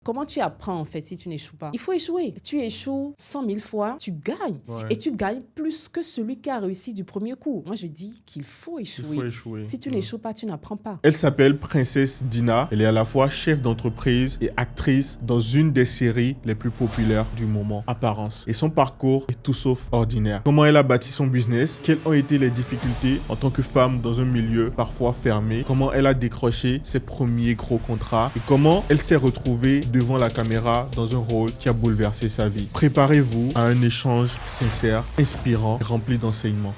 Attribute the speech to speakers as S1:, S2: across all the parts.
S1: Comment tu apprends en fait si tu n'échoues pas? Il faut échouer. Tu échoues 100 000 fois, tu gagnes. Et tu gagnes plus que celui qui a réussi du premier coup. Moi, je dis qu'il faut échouer. Si tu n'échoues pas, tu n'apprends pas.
S2: Elle s'appelle Princesse Dina. Elle est à la fois chef d'entreprise et actrice dans une des séries les plus populaires du moment, Apparence. Et son parcours est tout sauf ordinaire. Comment elle a bâti son business? Quelles ont été les difficultés en tant que femme dans un milieu parfois fermé? Comment elle a décroché ses premiers gros contrats? Et comment elle s'est retrouvée devant la caméra dans un rôle qui a bouleversé sa vie? Préparez-vous à un échange sincère, inspirant et rempli d'enseignements.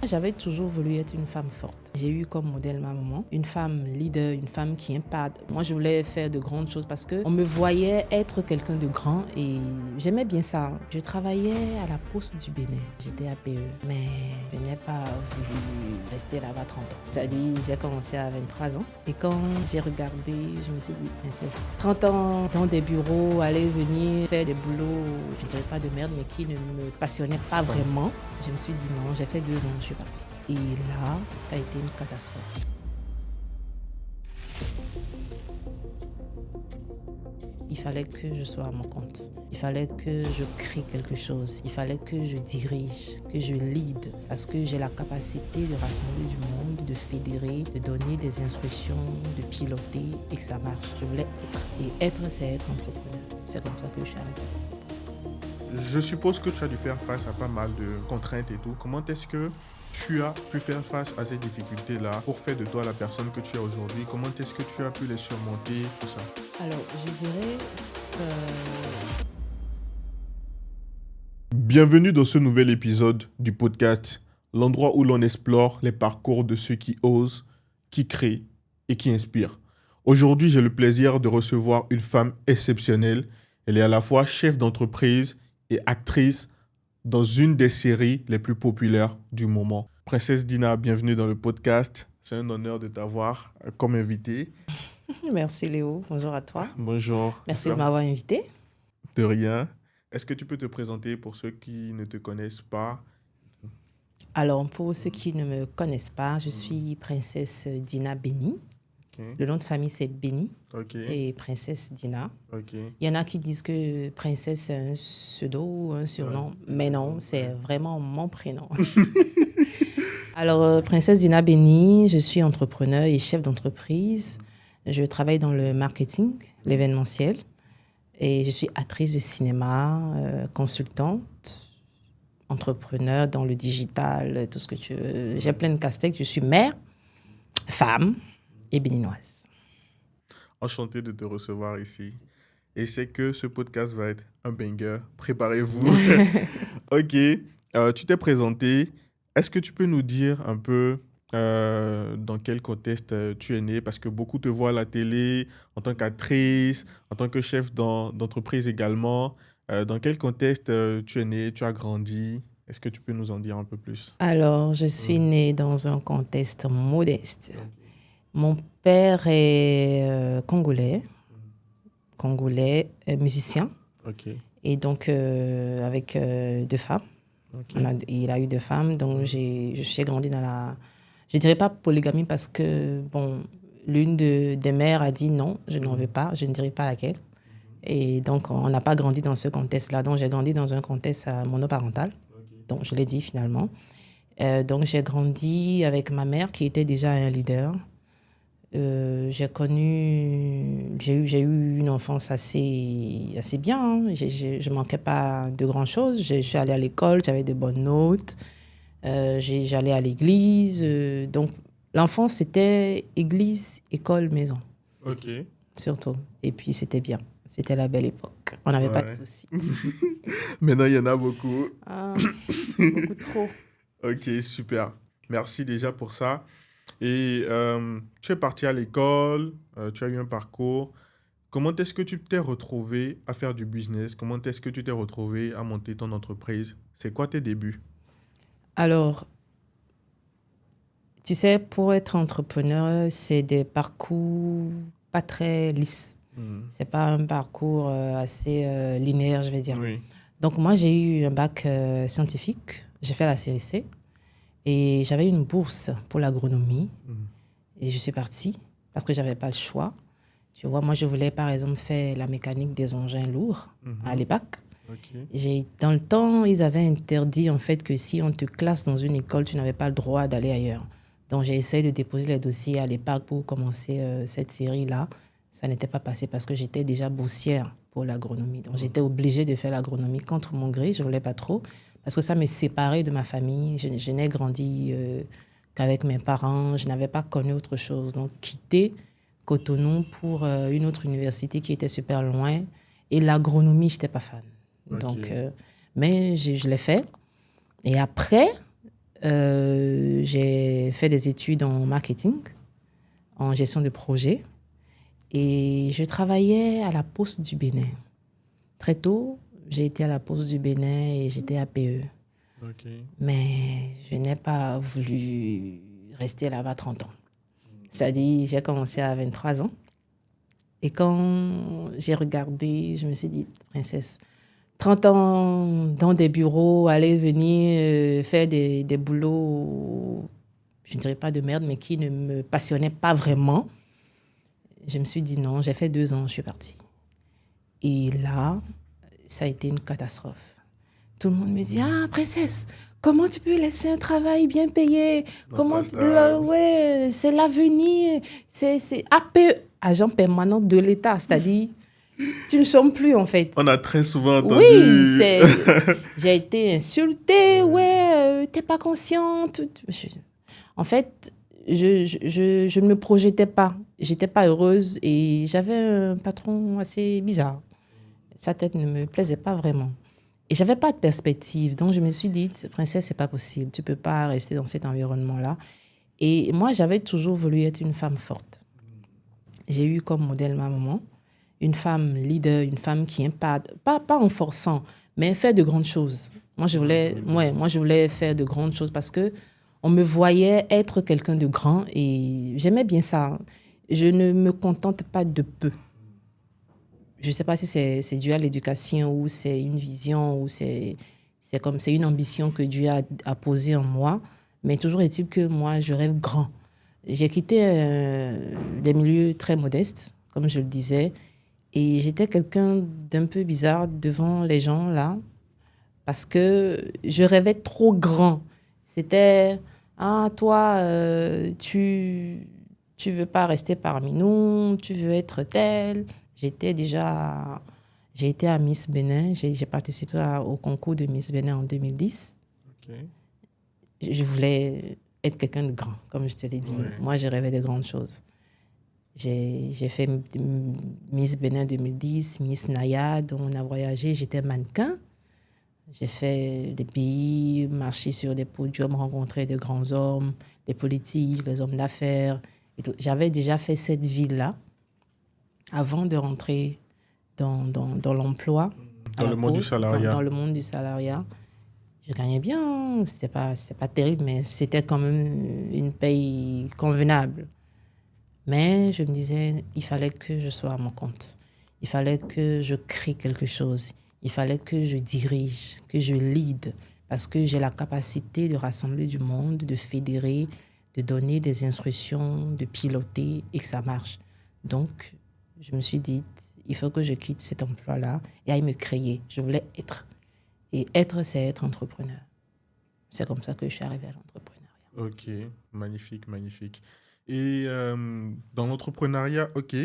S1: J'avais toujours voulu être une femme forte. J'ai eu comme modèle ma maman, une femme leader, une femme qui impacte. Moi, je voulais faire de grandes choses parce qu'on me voyait être quelqu'un de grand et j'aimais bien ça. Je travaillais à la Poste du Bénin. J'étais APE, mais je n'ai pas voulu rester là-bas 30 ans. C'est-à-dire, j'ai commencé à 23 ans et quand j'ai regardé, je me suis dit, princesse, 30 ans dans des bureaux, aller venir faire des boulots, je ne dirais pas de merde, mais qui ne me passionnaient pas vraiment. Je me suis dit non, j'ai fait 2 ans, je suis partie. Et là, ça a été une catastrophe. Il fallait que je sois à mon compte. Il fallait que je crée quelque chose. Il fallait que je dirige, que je lead. Parce que j'ai la capacité de rassembler du monde, de fédérer, de donner des instructions, de piloter et que ça marche. Je voulais être. Et être, c'est être entrepreneur. C'est comme ça que je suis arrivée.
S2: Je suppose que tu as dû faire face à pas mal de contraintes et tout. Comment est-ce que tu as pu faire face à ces difficultés-là pour faire de toi la personne que tu es aujourd'hui? Comment est-ce que tu as pu les surmonter, tout ça?
S1: Alors, je dirais que...
S2: Bienvenue dans ce nouvel épisode du podcast, l'endroit où l'on explore les parcours de ceux qui osent, qui créent et qui inspirent. Aujourd'hui, j'ai le plaisir de recevoir une femme exceptionnelle. Elle est à la fois chef d'entreprise et actrice dans une des séries les plus populaires du moment. Princesse Dina, bienvenue dans le podcast. C'est un honneur de t'avoir comme invitée.
S1: Merci Léo, bonjour à toi.
S2: Bonjour.
S1: Merci de m'avoir invité.
S2: De rien. Est-ce que tu peux te présenter pour ceux qui ne te connaissent pas?
S1: Alors, pour ceux qui ne me connaissent pas, je suis Princesse Dina Béni.
S2: Okay.
S1: Le nom de famille, c'est Béni.
S2: Okay.
S1: Et Princesse Dina.
S2: Okay.
S1: Il y en a qui disent que Princesse, c'est un pseudo ou un surnom. Mais non, c'est vraiment mon prénom. Alors, Princesse Dina Béni, je suis entrepreneur et chef d'entreprise. Je travaille dans le marketing, l'événementiel. Et je suis actrice de cinéma, consultante, entrepreneur dans le digital, tout ce que tu veux. J'ai plein de casquettes. Je suis mère, femme et béninoise.
S2: Enchanté de te recevoir ici. Et c'est que ce podcast va être un banger. Préparez-vous. Ok. Tu t'es présenté. Est-ce que tu peux nous dire un peu dans quel contexte tu es né? Parce que beaucoup te voient à la télé en tant qu'actrice, en tant que chef d'entreprise également. Dans quel contexte tu es né? Tu as grandi? Est-ce que tu peux nous en dire un peu plus?
S1: Alors, je suis née dans un contexte modeste. Okay. Mon père est congolais, musicien.
S2: Okay.
S1: Et donc, avec 2 femmes. Okay. Il a eu 2 femmes, donc j'ai grandi dans la... Je ne dirais pas polygamie parce que, bon, l'une des mères a dit non, je n'en veux pas, je ne dirais pas laquelle. Et donc, on n'a pas grandi dans ce contexte-là. Donc, j'ai grandi dans un contexte monoparental. Donc, je l'ai dit finalement. Donc, j'ai grandi avec ma mère qui était déjà un leader. J'ai eu une enfance assez bien. Hein. Je ne manquais pas de grand-chose. Je suis allée à l'école, j'avais de bonnes notes. J'allais à l'église. Donc, l'enfance, c'était église, école, maison.
S2: OK.
S1: Surtout. Et puis, c'était bien. C'était la belle époque. On n'avait pas de soucis.
S2: Maintenant, il y en a beaucoup.
S1: Ah, beaucoup trop.
S2: Ok, super. Merci déjà pour ça. Et tu es parti à l'école, tu as eu un parcours. Comment est-ce que tu t'es retrouvé à faire du business? Comment est-ce que tu t'es retrouvé à monter ton entreprise? C'est quoi tes débuts?
S1: Alors, tu sais, pour être entrepreneur, c'est des parcours pas très lisses. C'est pas un parcours assez linéaire, je vais dire.
S2: Oui.
S1: Donc, moi, j'ai eu un bac scientifique. J'ai fait la série C. Et j'avais une bourse pour l'agronomie. Et je suis partie parce que je n'avais pas le choix. Tu vois, moi, je voulais, par exemple, faire la mécanique des engins lourds à l'EPAC. Dans le temps, ils avaient interdit, en fait, que si on te classe dans une école, tu n'avais pas le droit d'aller ailleurs. Donc, j'ai essayé de déposer les dossiers à l'EPAC pour commencer cette série-là. Ça n'était pas passé parce que j'étais déjà boursière pour l'agronomie. Donc, j'étais obligée de faire l'agronomie contre mon gré. Je ne voulais pas trop parce que ça me séparait de ma famille. Je n'ai grandi qu'avec mes parents. Je n'avais pas connu autre chose. Donc, quitter Cotonou pour une autre université qui était super loin. Et l'agronomie, je n'étais pas fan. Donc, mais je l'ai fait. Et après, j'ai fait des études en marketing, en gestion de projet. Et je travaillais à la Poste du Bénin. Très tôt, j'ai été à la Poste du Bénin et j'étais APE. Mais je n'ai pas voulu rester là-bas 30 ans. C'est-à-dire, j'ai commencé à 23 ans. Et quand j'ai regardé, je me suis dit, princesse, 30 ans dans des bureaux, aller venir faire des boulots, je ne dirais pas de merde, mais qui ne me passionnaient pas vraiment. Je me suis dit non, j'ai fait 2 ans, je suis partie. Et là, ça a été une catastrophe. Tout le monde me dit, ah, princesse, comment tu peux laisser un travail bien payé? Comment ouais, c'est l'avenir, c'est APE, agent permanent de l'État, c'est-à-dire, tu ne sommes plus en fait.
S2: On a très souvent entendu.
S1: Oui, j'ai été insultée, ouais, t'es pas consciente. En fait, je ne me projetais pas. J'étais pas heureuse et j'avais un patron assez bizarre. Sa tête ne me plaisait pas vraiment. Et j'avais pas de perspective. Donc, je me suis dit, princesse, c'est pas possible. Tu peux pas rester dans cet environnement-là. Et moi, j'avais toujours voulu être une femme forte. J'ai eu comme modèle ma maman, une femme leader, une femme qui impacte, pas en forçant, mais faire de grandes choses. Moi, je voulais faire de grandes choses parce que on me voyait être quelqu'un de grand et j'aimais bien ça. Je ne me contente pas de peu. Je ne sais pas si c'est dû à l'éducation ou c'est une vision ou c'est une ambition que Dieu a posée en moi. Mais toujours est-il que moi, je rêve grand. J'ai quitté des milieux très modestes, comme je le disais, et j'étais quelqu'un d'un peu bizarre devant les gens là, parce que je rêvais trop grand. C'était, ah, toi, tu veux pas rester parmi nous, tu veux être tel. J'ai été à Miss Bénin, j'ai participé au concours de Miss Bénin en 2010. Je voulais être quelqu'un de grand, comme je te l'ai dit. Moi, je rêvais de grandes choses. J'ai fait Miss Bénin 2010, Miss Nayade, on a voyagé, j'étais mannequin. J'ai fait des pays, marché sur des podiums, rencontré de grands hommes, des politiques, des hommes d'affaires. J'avais déjà fait cette vie-là avant de rentrer dans l'emploi.
S2: Dans le monde du salariat.
S1: Dans le monde du salariat. Je gagnais bien, c'était pas terrible, mais c'était quand même une paye convenable. Mais je me disais, il fallait que je sois à mon compte. Il fallait que je crée quelque chose. Il fallait que je dirige, que je lead. Parce que j'ai la capacité de rassembler du monde, de fédérer, de donner des instructions, de piloter et que ça marche. Donc, je me suis dit, il faut que je quitte cet emploi-là et aille me créer. Je voulais être. Et être, c'est être entrepreneur. C'est comme ça que je suis arrivée à l'entrepreneuriat.
S2: Ok, magnifique, magnifique. Et dans l'entrepreneuriat, ok,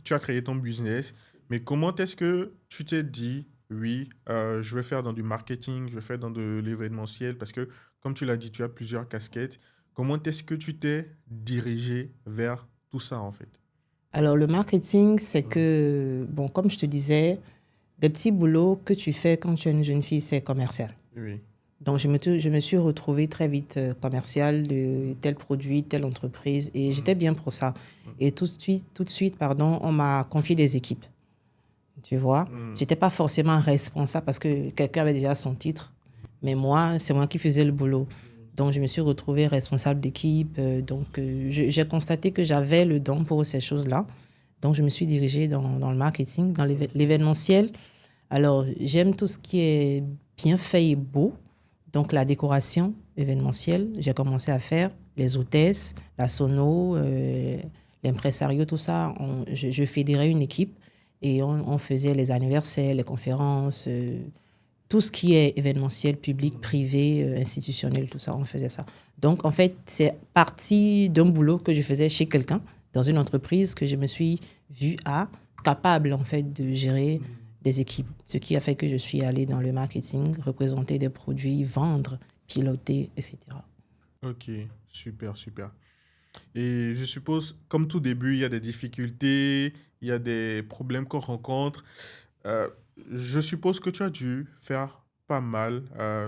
S2: tu as créé ton business, mais comment est-ce que tu t'es dit, oui, je vais faire dans du marketing, je vais faire dans de l'événementiel, parce que, comme tu l'as dit, tu as plusieurs casquettes. Comment est-ce que tu t'es dirigé vers tout ça, en fait?
S1: Alors, le marketing, c'est que, bon, comme je te disais, des petits boulots que tu fais quand tu es une jeune fille, c'est commercial.
S2: Oui.
S1: Donc, je me suis retrouvée très vite commerciale de tel produit, telle entreprise, et j'étais bien pour ça. Et tout de suite, on m'a confié des équipes. Tu vois, j'étais pas forcément responsable parce que quelqu'un avait déjà son titre, mais c'est moi qui faisais le boulot. Donc, je me suis retrouvée responsable d'équipe. J'ai constaté que j'avais le don pour ces choses-là. Donc, je me suis dirigée dans le marketing, dans l'événementiel. Alors, j'aime tout ce qui est bien fait et beau. Donc, la décoration événementielle, j'ai commencé à faire. les hôtesses, la sono, l'impresario, tout ça. Je fédérais une équipe et on faisait les anniversaires, les conférences, tout ce qui est événementiel, public, privé, institutionnel, tout ça, on faisait ça. Donc, en fait, c'est parti d'un boulot que je faisais chez quelqu'un, dans une entreprise, que je me suis vue capable, en fait, de gérer des équipes. Ce qui a fait que je suis allée dans le marketing, représenter des produits, vendre, piloter, etc.
S2: Ok, super, super. Et je suppose, comme tout début, il y a des difficultés, il y a des problèmes qu'on rencontre. Euh, je suppose que tu as dû faire pas mal,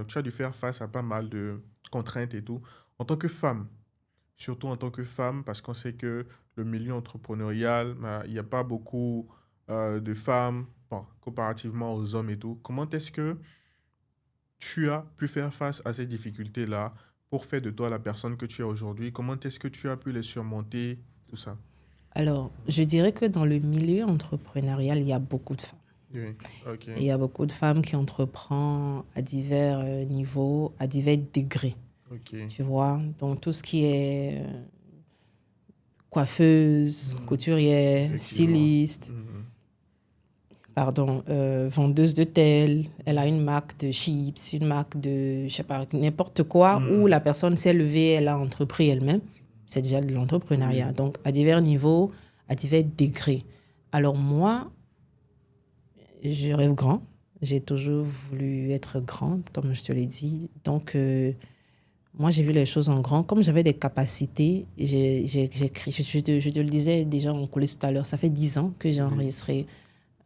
S2: tu as dû faire face à pas mal de contraintes et tout. En tant que femme, surtout en tant que femme, parce qu'on sait que le milieu entrepreneurial, il n'y a pas beaucoup de femmes, bon, comparativement aux hommes et tout. Comment est-ce que tu as pu faire face à ces difficultés-là pour faire de toi la personne que tu es aujourd'hui? Comment est-ce que tu as pu les surmonter, tout ça?
S1: Alors, je dirais que dans le milieu entrepreneurial, il y a beaucoup de femmes.
S2: Oui, ok,
S1: Et il y a beaucoup de femmes qui entreprennent à divers niveaux, à divers degrés.
S2: ok.
S1: Tu vois, donc tout ce qui est coiffeuse, couturière,
S2: Effectivement.
S1: styliste,
S2: Mhm.
S1: pardon, vendeuse de tel, elle a une marque de chips, une marque de, je sais pas, n'importe quoi, où la personne s'est levée, elle a entrepris elle-même. C'est déjà de l'entrepreneuriat. Donc, à divers niveaux, à divers degrés. Alors moi, je rêve grand. J'ai toujours voulu être grande, comme je te l'ai dit. Donc, moi, j'ai vu les choses en grand. Comme j'avais des capacités, j'ai écrit, je te le disais déjà en coulisses tout à l'heure, ça fait 10 ans que j'ai enregistré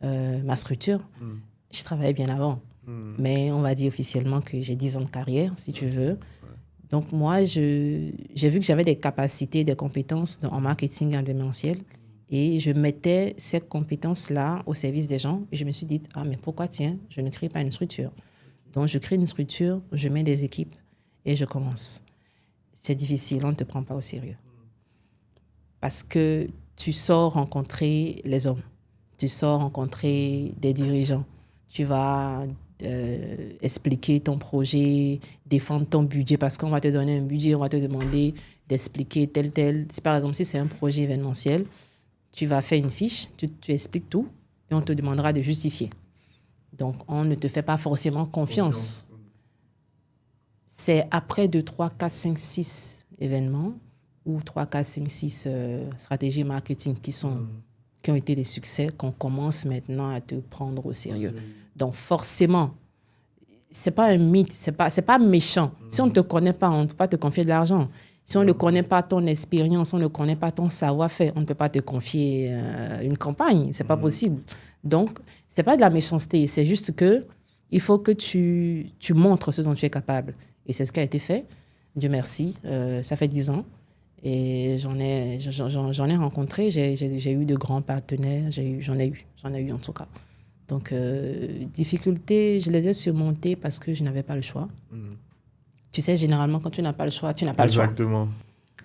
S1: ma structure.
S2: Mm.
S1: Je travaillais bien avant.
S2: Mm.
S1: Mais on va dire officiellement que j'ai 10 ans de carrière, si tu veux.
S2: Ouais.
S1: Donc, moi, j'ai vu que j'avais des capacités, des compétences en marketing événementiel. Et je mettais ces compétences-là au service des gens. Et je me suis dit, ah, mais pourquoi, tiens, je ne crée pas une structure? Donc, je crée une structure, je mets des équipes et je commence. C'est difficile, on ne te prend pas au sérieux. Parce que tu sors rencontrer les hommes. Tu sors rencontrer des dirigeants. Tu vas expliquer ton projet, défendre ton budget, parce qu'on va te donner un budget, on va te demander d'expliquer tel. Si, par exemple, si c'est un projet événementiel, tu vas faire une fiche, tu expliques tout et on te demandera de justifier. Donc, on ne te fait pas forcément confiance. C'est après 2, 3, 4, 5, 6 événements ou 3, 4, 5, 6 stratégies marketing qui ont été des succès qu'on commence maintenant à te prendre au sérieux. Donc, forcément, c'est pas un mythe, c'est pas méchant. Si on ne te connaît pas, on ne peut pas te confier de l'argent. Si on ne connaît pas ton expérience, on ne connaît pas ton savoir-faire, on ne peut pas te confier une campagne. C'est pas possible. Donc, c'est pas de la méchanceté. C'est juste que il faut que tu montres ce dont tu es capable. Et c'est ce qui a été fait. Dieu merci. Ça fait 10 ans. Et j'en ai rencontré. J'ai eu de grands partenaires. J'en ai eu en tout cas. Donc, difficultés, je les ai surmontées parce que je n'avais pas le choix. Tu sais, généralement, quand tu n'as pas le choix, tu n'as pas le choix.
S2: Exactement.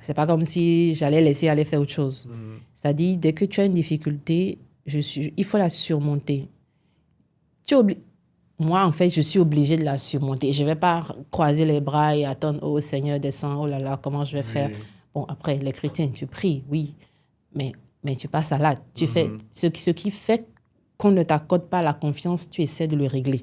S1: C'est pas comme si j'allais laisser aller faire autre chose. C'est-à-dire, dès que tu as une difficulté, il faut la surmonter. Moi, en fait, je suis obligée de la surmonter. Je ne vais pas croiser les bras et attendre, oh Seigneur, descends, oh là là, comment je vais faire? Bon, après, les chrétiens, tu pries, oui, mais tu passes à l'acte. Tu fais ce qui fait qu'on ne t'accorde pas la confiance, tu essaies de le régler.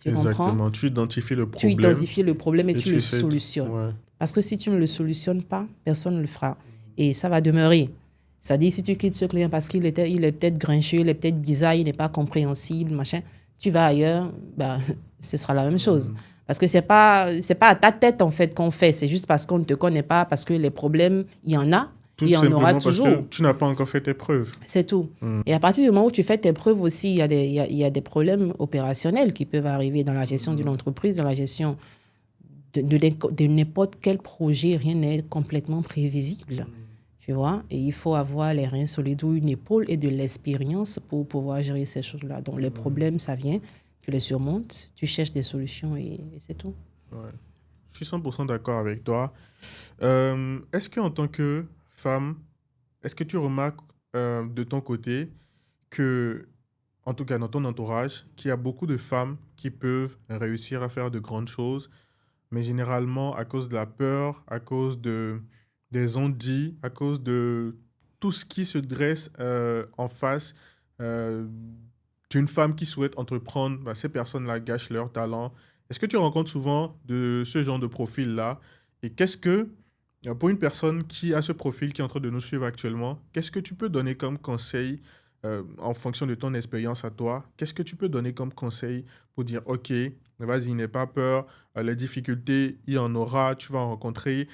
S1: Tu
S2: Exactement.
S1: comprends?
S2: Tu identifies le
S1: Tu
S2: problème.
S1: identifies le problème et tu le solutionnes.
S2: Ouais.
S1: Parce que si tu ne le solutionnes pas, personne ne le fera. Et ça va demeurer. C'est-à-dire, si tu quittes ce client parce qu'il est peut-être grincheux, il est peut-être bizarre, il n'est pas compréhensible, machin, tu vas ailleurs, ben, ce sera la même chose. Parce que c'est pas à ta tête, en fait, qu'on fait. C'est juste parce qu'on ne te connaît pas, parce que les problèmes, il y en a, il y en aura toujours.
S2: Parce que tu n'as pas encore fait tes preuves.
S1: C'est tout. Et à partir du moment où tu fais tes preuves aussi, il y a des problèmes opérationnels qui peuvent arriver dans la gestion d'une entreprise, dans la gestion de n'importe quel projet. Rien n'est complètement prévisible. Tu vois, et il faut avoir les reins solides ou une épaule et de l'expérience pour pouvoir gérer ces choses-là. Donc, les problèmes, ça vient, tu les surmontes, tu cherches des solutions et c'est tout.
S2: Ouais. Je suis 100% d'accord avec toi. Est-ce qu'en tant que femme, est-ce que tu remarques de ton côté que, en tout cas dans ton entourage, qu'il y a beaucoup de femmes qui peuvent réussir à faire de grandes choses mais généralement à cause de la peur, à cause des on-dit, à cause de tout ce qui se dresse en face euh, d'une femme qui souhaite entreprendre, bah, ces personnes-là gâchent leur talent. Est-ce que tu rencontres souvent de ce genre de profil-là? Et pour une personne qui a ce profil qui est en train de nous suivre actuellement, qu'est-ce que tu peux donner comme conseil en fonction de ton expérience à toi? Qu'est-ce que tu peux donner comme conseil pour dire, OK, vas-y, n'aie pas peur, les difficultés, il y en aura, tu vas rencontrer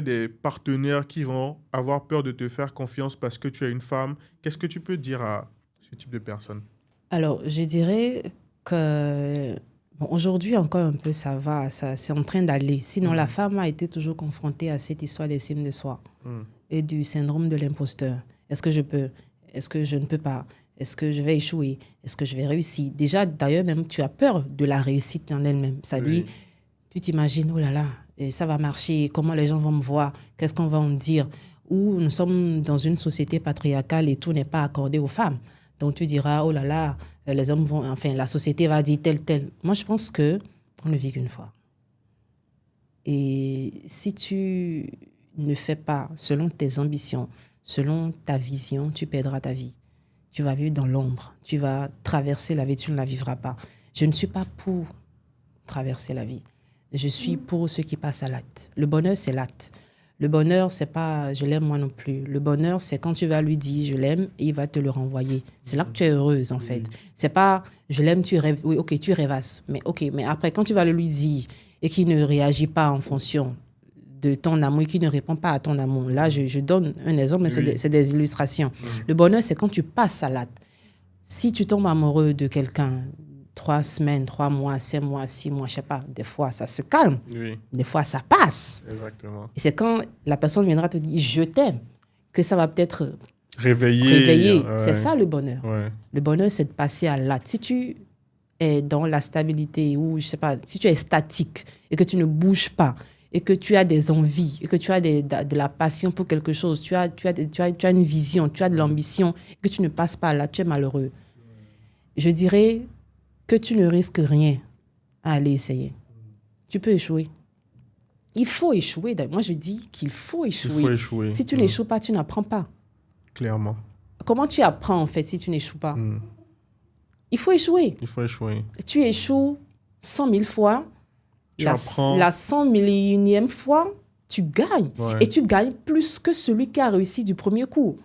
S2: des partenaires qui vont avoir peur de te faire confiance parce que tu es une femme. Qu'est-ce que tu peux dire à ce type de personne?
S1: Alors, je dirais que bon, aujourd'hui encore un peu, ça va, ça, c'est en train d'aller. Sinon, la femme a été toujours confrontée à cette histoire d'estime de soi
S2: Mm.
S1: et du syndrome de l'imposteur. Est-ce que je peux? Est-ce que je ne peux pas? Est-ce que je vais échouer? Est-ce que je vais réussir? Déjà, d'ailleurs, même tu as peur de la réussite en elle-même. C'est-à-dire,
S2: Oui.
S1: tu t'imagines, oh là là, ça va marcher, comment les gens vont me voir, qu'est-ce qu'on va me dire? Ou nous sommes dans une société patriarcale et tout n'est pas accordé aux femmes. Donc tu diras, oh là là, les hommes vont, enfin, la société va dire tel, tel. Moi, je pense que on ne vit qu'une fois. Et si tu ne fais pas selon tes ambitions, selon ta vision, tu perdras ta vie. Tu vas vivre dans l'ombre. Tu vas traverser la vie, tu ne la vivras pas. Je ne suis pas pour traverser la vie. Je suis pour ceux qui passent à l'acte. Le bonheur, c'est l'acte. Le bonheur, c'est pas je l'aime moi non plus. Le bonheur, c'est quand tu vas lui dire je l'aime et il va te le renvoyer. C'est là que tu es heureuse en fait. C'est pas je l'aime, tu rêves. Oui, ok, tu rêvasses. Mais ok, mais après, quand tu vas le lui dire et qu'il ne réagit pas en fonction de ton amour et qu'il ne répond pas à ton amour, là, je donne un exemple, mais
S2: Oui.
S1: c'est des illustrations. Le bonheur, c'est quand tu passes à l'acte. Si tu tombes amoureux de quelqu'un, 3 semaines, 3 mois, 5 mois, 6 mois, je sais pas, des fois ça se calme,
S2: Oui,
S1: des fois ça passe.
S2: exactement.
S1: Et c'est quand la personne viendra te dire je t'aime que ça va peut-être
S2: Réveiller.
S1: réveiller. C'est ça le bonheur.
S2: Ouais.
S1: Le bonheur, c'est de passer à l'acte. Si tu es dans la stabilité ou je sais pas, si tu es statique et que tu ne bouges pas et que tu as des envies et que tu as de la passion pour quelque chose, tu as une vision, tu as de l'ambition et que tu ne passes pas là, tu es malheureux. Je dirais que tu ne risques rien à aller essayer. Tu peux échouer. Il faut échouer. Moi, je dis qu'il faut
S2: Il
S1: échouer.
S2: faut échouer.
S1: Si tu n'échoues pas, tu n'apprends pas.
S2: Clairement.
S1: Comment tu apprends, en fait, si tu n'échoues pas?
S2: Mm.
S1: Il faut échouer.
S2: Il faut échouer.
S1: Tu échoues 100 000 fois.
S2: Tu apprends.
S1: La 100 000e fois, tu gagnes.
S2: Ouais.
S1: Et tu gagnes plus que celui qui a réussi du premier coup.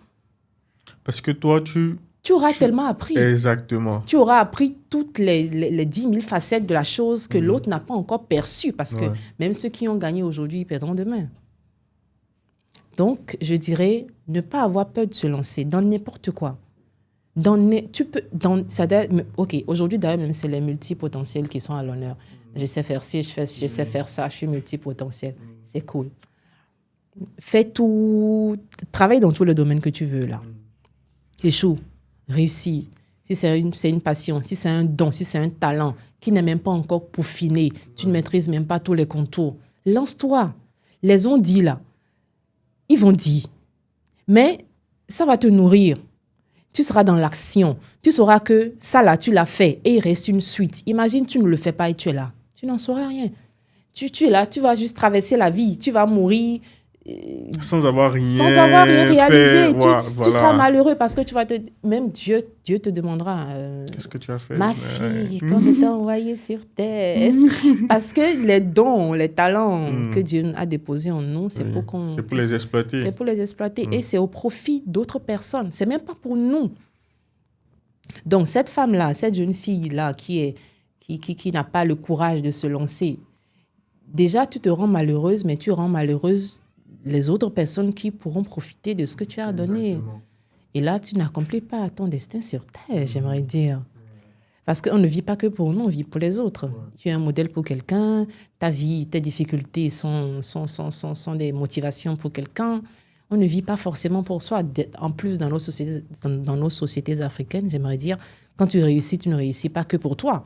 S2: Parce que toi,
S1: Tu auras tellement appris.
S2: Exactement.
S1: Tu auras appris toutes les 10 000 facettes de la chose que l'autre n'a pas encore perçue. Parce que
S2: Ouais.
S1: même ceux qui ont gagné aujourd'hui, ils perdront demain. Donc, je dirais, ne pas avoir peur de se lancer dans n'importe quoi. Ok, aujourd'hui, d'ailleurs, même c'est les multipotentiels qui sont à l'honneur. Je sais faire ci, je sais faire ça, je suis multipotentiel. C'est cool. Fais tout, travaille dans tous les domaines que tu veux, là. Échoue, réussis. Si c'est une passion, si c'est un don, si c'est un talent qui n'est même pas encore peaufiné, tu ne maîtrises même pas tous les contours, lance-toi. Les ont dit là, ils vont dire. Mais ça va te nourrir. Tu seras dans l'action. Tu sauras que ça là, tu l'as fait et il reste une suite. Imagine, tu ne le fais pas et tu es là. Tu n'en sauras rien. Tu es là, tu vas juste traverser la vie. Tu vas mourir
S2: sans avoir rien
S1: réalisé.
S2: Voilà.
S1: Tu seras malheureux parce que tu vas même Dieu te demandera.
S2: Qu'est-ce que tu as fait?
S1: Ma fille, quand je t'ai envoyée sur terre. Parce que les dons, les talents que Dieu a déposés en nous, c'est pour qu'on...
S2: C'est pour les exploiter.
S1: C'est pour les exploiter. Et c'est au profit d'autres personnes. C'est même pas pour nous. Donc, cette femme-là, cette jeune fille-là qui n'a pas le courage de se lancer, déjà, tu te rends malheureuse, mais tu rends malheureuse les autres personnes qui pourront profiter de ce que tu as donné.
S2: Exactement.
S1: Et là, tu n'accomplis pas ton destin sur terre, j'aimerais dire. Parce qu'on ne vit pas que pour nous, on vit pour les autres. Tu es un modèle pour quelqu'un, ta vie, tes difficultés sont des motivations pour quelqu'un. On ne vit pas forcément pour soi. En plus, dans nos sociétés africaines, j'aimerais dire, quand tu réussis, tu ne réussis pas que pour toi.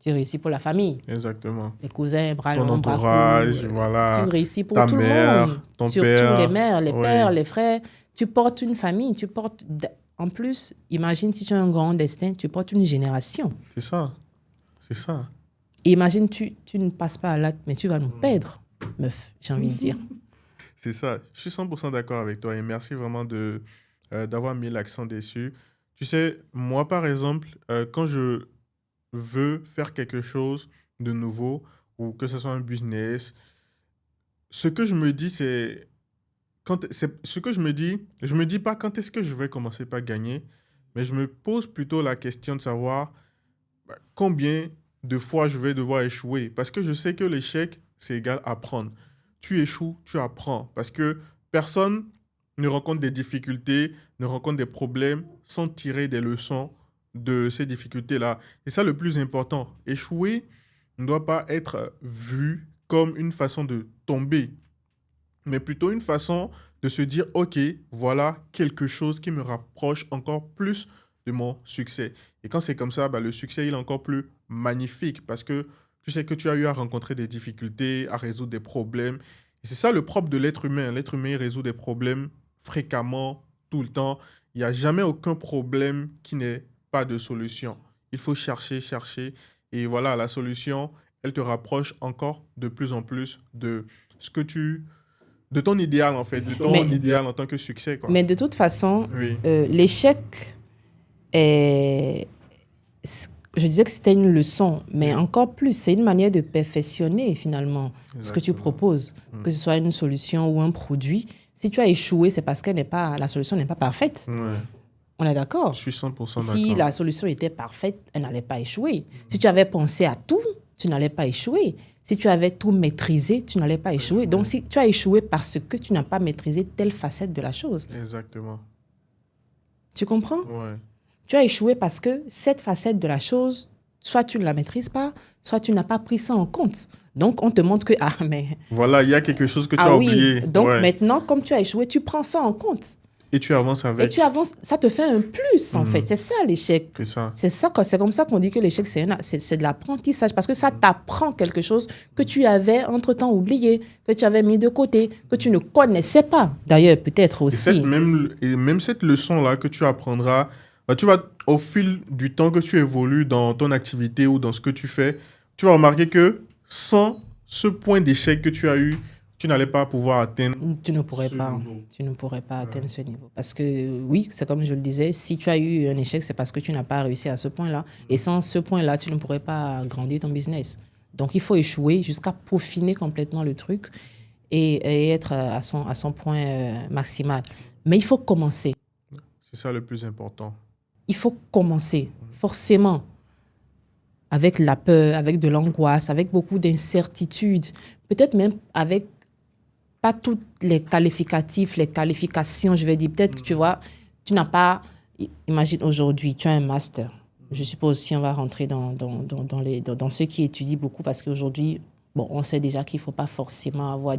S1: Tu réussis pour la famille.
S2: Exactement.
S1: Les cousins, bras
S2: Ton
S1: longs, bras
S2: entourage,
S1: courts.
S2: voilà.
S1: Tu réussis pour
S2: Ta
S1: tout
S2: mère,
S1: le monde.
S2: ton
S1: Surtout
S2: père.
S1: les mères, les
S2: Oui.
S1: pères, les frères. Tu portes une famille. En plus, imagine si tu as un grand destin, tu portes une génération.
S2: C'est ça. C'est ça.
S1: Et imagine, tu ne passes pas à l'acte, mais tu vas nous perdre, meuf, j'ai envie de dire.
S2: C'est ça. Je suis 100% d'accord avec toi et merci vraiment d'avoir mis l'accent dessus. Tu sais, moi, par exemple, quand je veux faire quelque chose de nouveau ou que ce soit un business, ce que je me dis, c'est ce que je me dis pas quand est-ce que je vais commencer par gagner, mais je me pose plutôt la question de savoir combien de fois je vais devoir échouer. Parce que je sais que l'échec, c'est égal à apprendre. Tu échoues, tu apprends. Parce que personne ne rencontre des difficultés, ne rencontre des problèmes sans tirer des leçons de ces difficultés-là. Et ça, le plus important. Échouer ne doit pas être vu comme une façon de tomber, mais plutôt une façon de se dire, OK, voilà quelque chose qui me rapproche encore plus de mon succès. Et quand c'est comme ça, le succès, il est encore plus magnifique parce que tu sais que tu as eu à rencontrer des difficultés, à résoudre des problèmes. Et c'est ça le propre de l'être humain. L'être humain il résout des problèmes fréquemment, tout le temps. Il n'y a jamais aucun problème qui n'ait pas de solution. Il faut chercher, chercher. Et voilà, la solution, elle te rapproche encore de plus en plus de ce que tu de ton idéal, en fait, de ton
S1: Mais,
S2: idéal en tant que succès, quoi.
S1: mais de toute façon,
S2: Oui,
S1: l'échec est... Je disais que c'était une leçon, mais
S2: oui,
S1: encore plus, c'est une manière de perfectionner finalement ce que tu
S2: exactement.
S1: proposes, que ce soit une solution ou un produit. Si tu as échoué, c'est parce que la solution n'est pas parfaite.
S2: Ouais,
S1: On est
S2: je
S1: d'accord?
S2: suis 100%
S1: Si
S2: d'accord.
S1: la solution était parfaite, elle n'allait pas échouer. Si tu avais pensé à tout, tu n'allais pas échouer. Si tu avais tout maîtrisé, tu n'allais pas échouer. Donc, si tu as échoué parce que tu n'as pas maîtrisé telle facette de la chose,
S2: Exactement.
S1: tu comprends?
S2: Ouais.
S1: Tu as échoué parce que cette facette de la chose, soit tu ne la maîtrises pas, soit tu n'as pas pris ça en compte. Donc, on te montre que, ah, mais,
S2: Voilà, il y a quelque chose que tu
S1: ah
S2: as
S1: oui,
S2: oublié.
S1: donc
S2: Ouais.
S1: maintenant, comme tu as échoué, tu prends ça en compte.
S2: Et tu avances
S1: Et tu
S2: avec.
S1: avances, ça te fait un plus, en fait. C'est ça, l'échec.
S2: C'est ça.
S1: C'est comme ça qu'on dit que l'échec, c'est de l'apprentissage, parce que ça t'apprend quelque chose que tu avais entre-temps oublié, que tu avais mis de côté, que tu ne connaissais pas. D'ailleurs, peut-être aussi.
S2: Et même cette leçon-là que tu apprendras, tu vas, au fil du temps que tu évolues dans ton activité ou dans ce que tu fais, tu vas remarquer que sans ce point d'échec que tu as eu, tu n'allais pas pouvoir atteindre
S1: Tu ne pourrais
S2: ce
S1: pas,
S2: niveau.
S1: tu ne pourrais pas atteindre ce niveau. Parce que oui, c'est comme je le disais, si tu as eu un échec, c'est parce que tu n'as pas réussi à ce point-là. Et sans ce point-là, tu ne pourrais pas grandir ton business. Donc, il faut échouer jusqu'à peaufiner complètement le truc et être à son point maximal. Mais il faut commencer.
S2: C'est ça le plus important.
S1: Il faut commencer, forcément, avec la peur, avec de l'angoisse, avec beaucoup d'incertitudes, peut-être même avec pas toutes les qualificatifs, les qualifications, je vais dire. Peut-être que tu vois, tu n'as pas... Imagine aujourd'hui, tu as un master. Je suppose si on va rentrer dans ceux qui étudient beaucoup, parce qu'aujourd'hui, bon, on sait déjà qu'il ne faut pas forcément avoir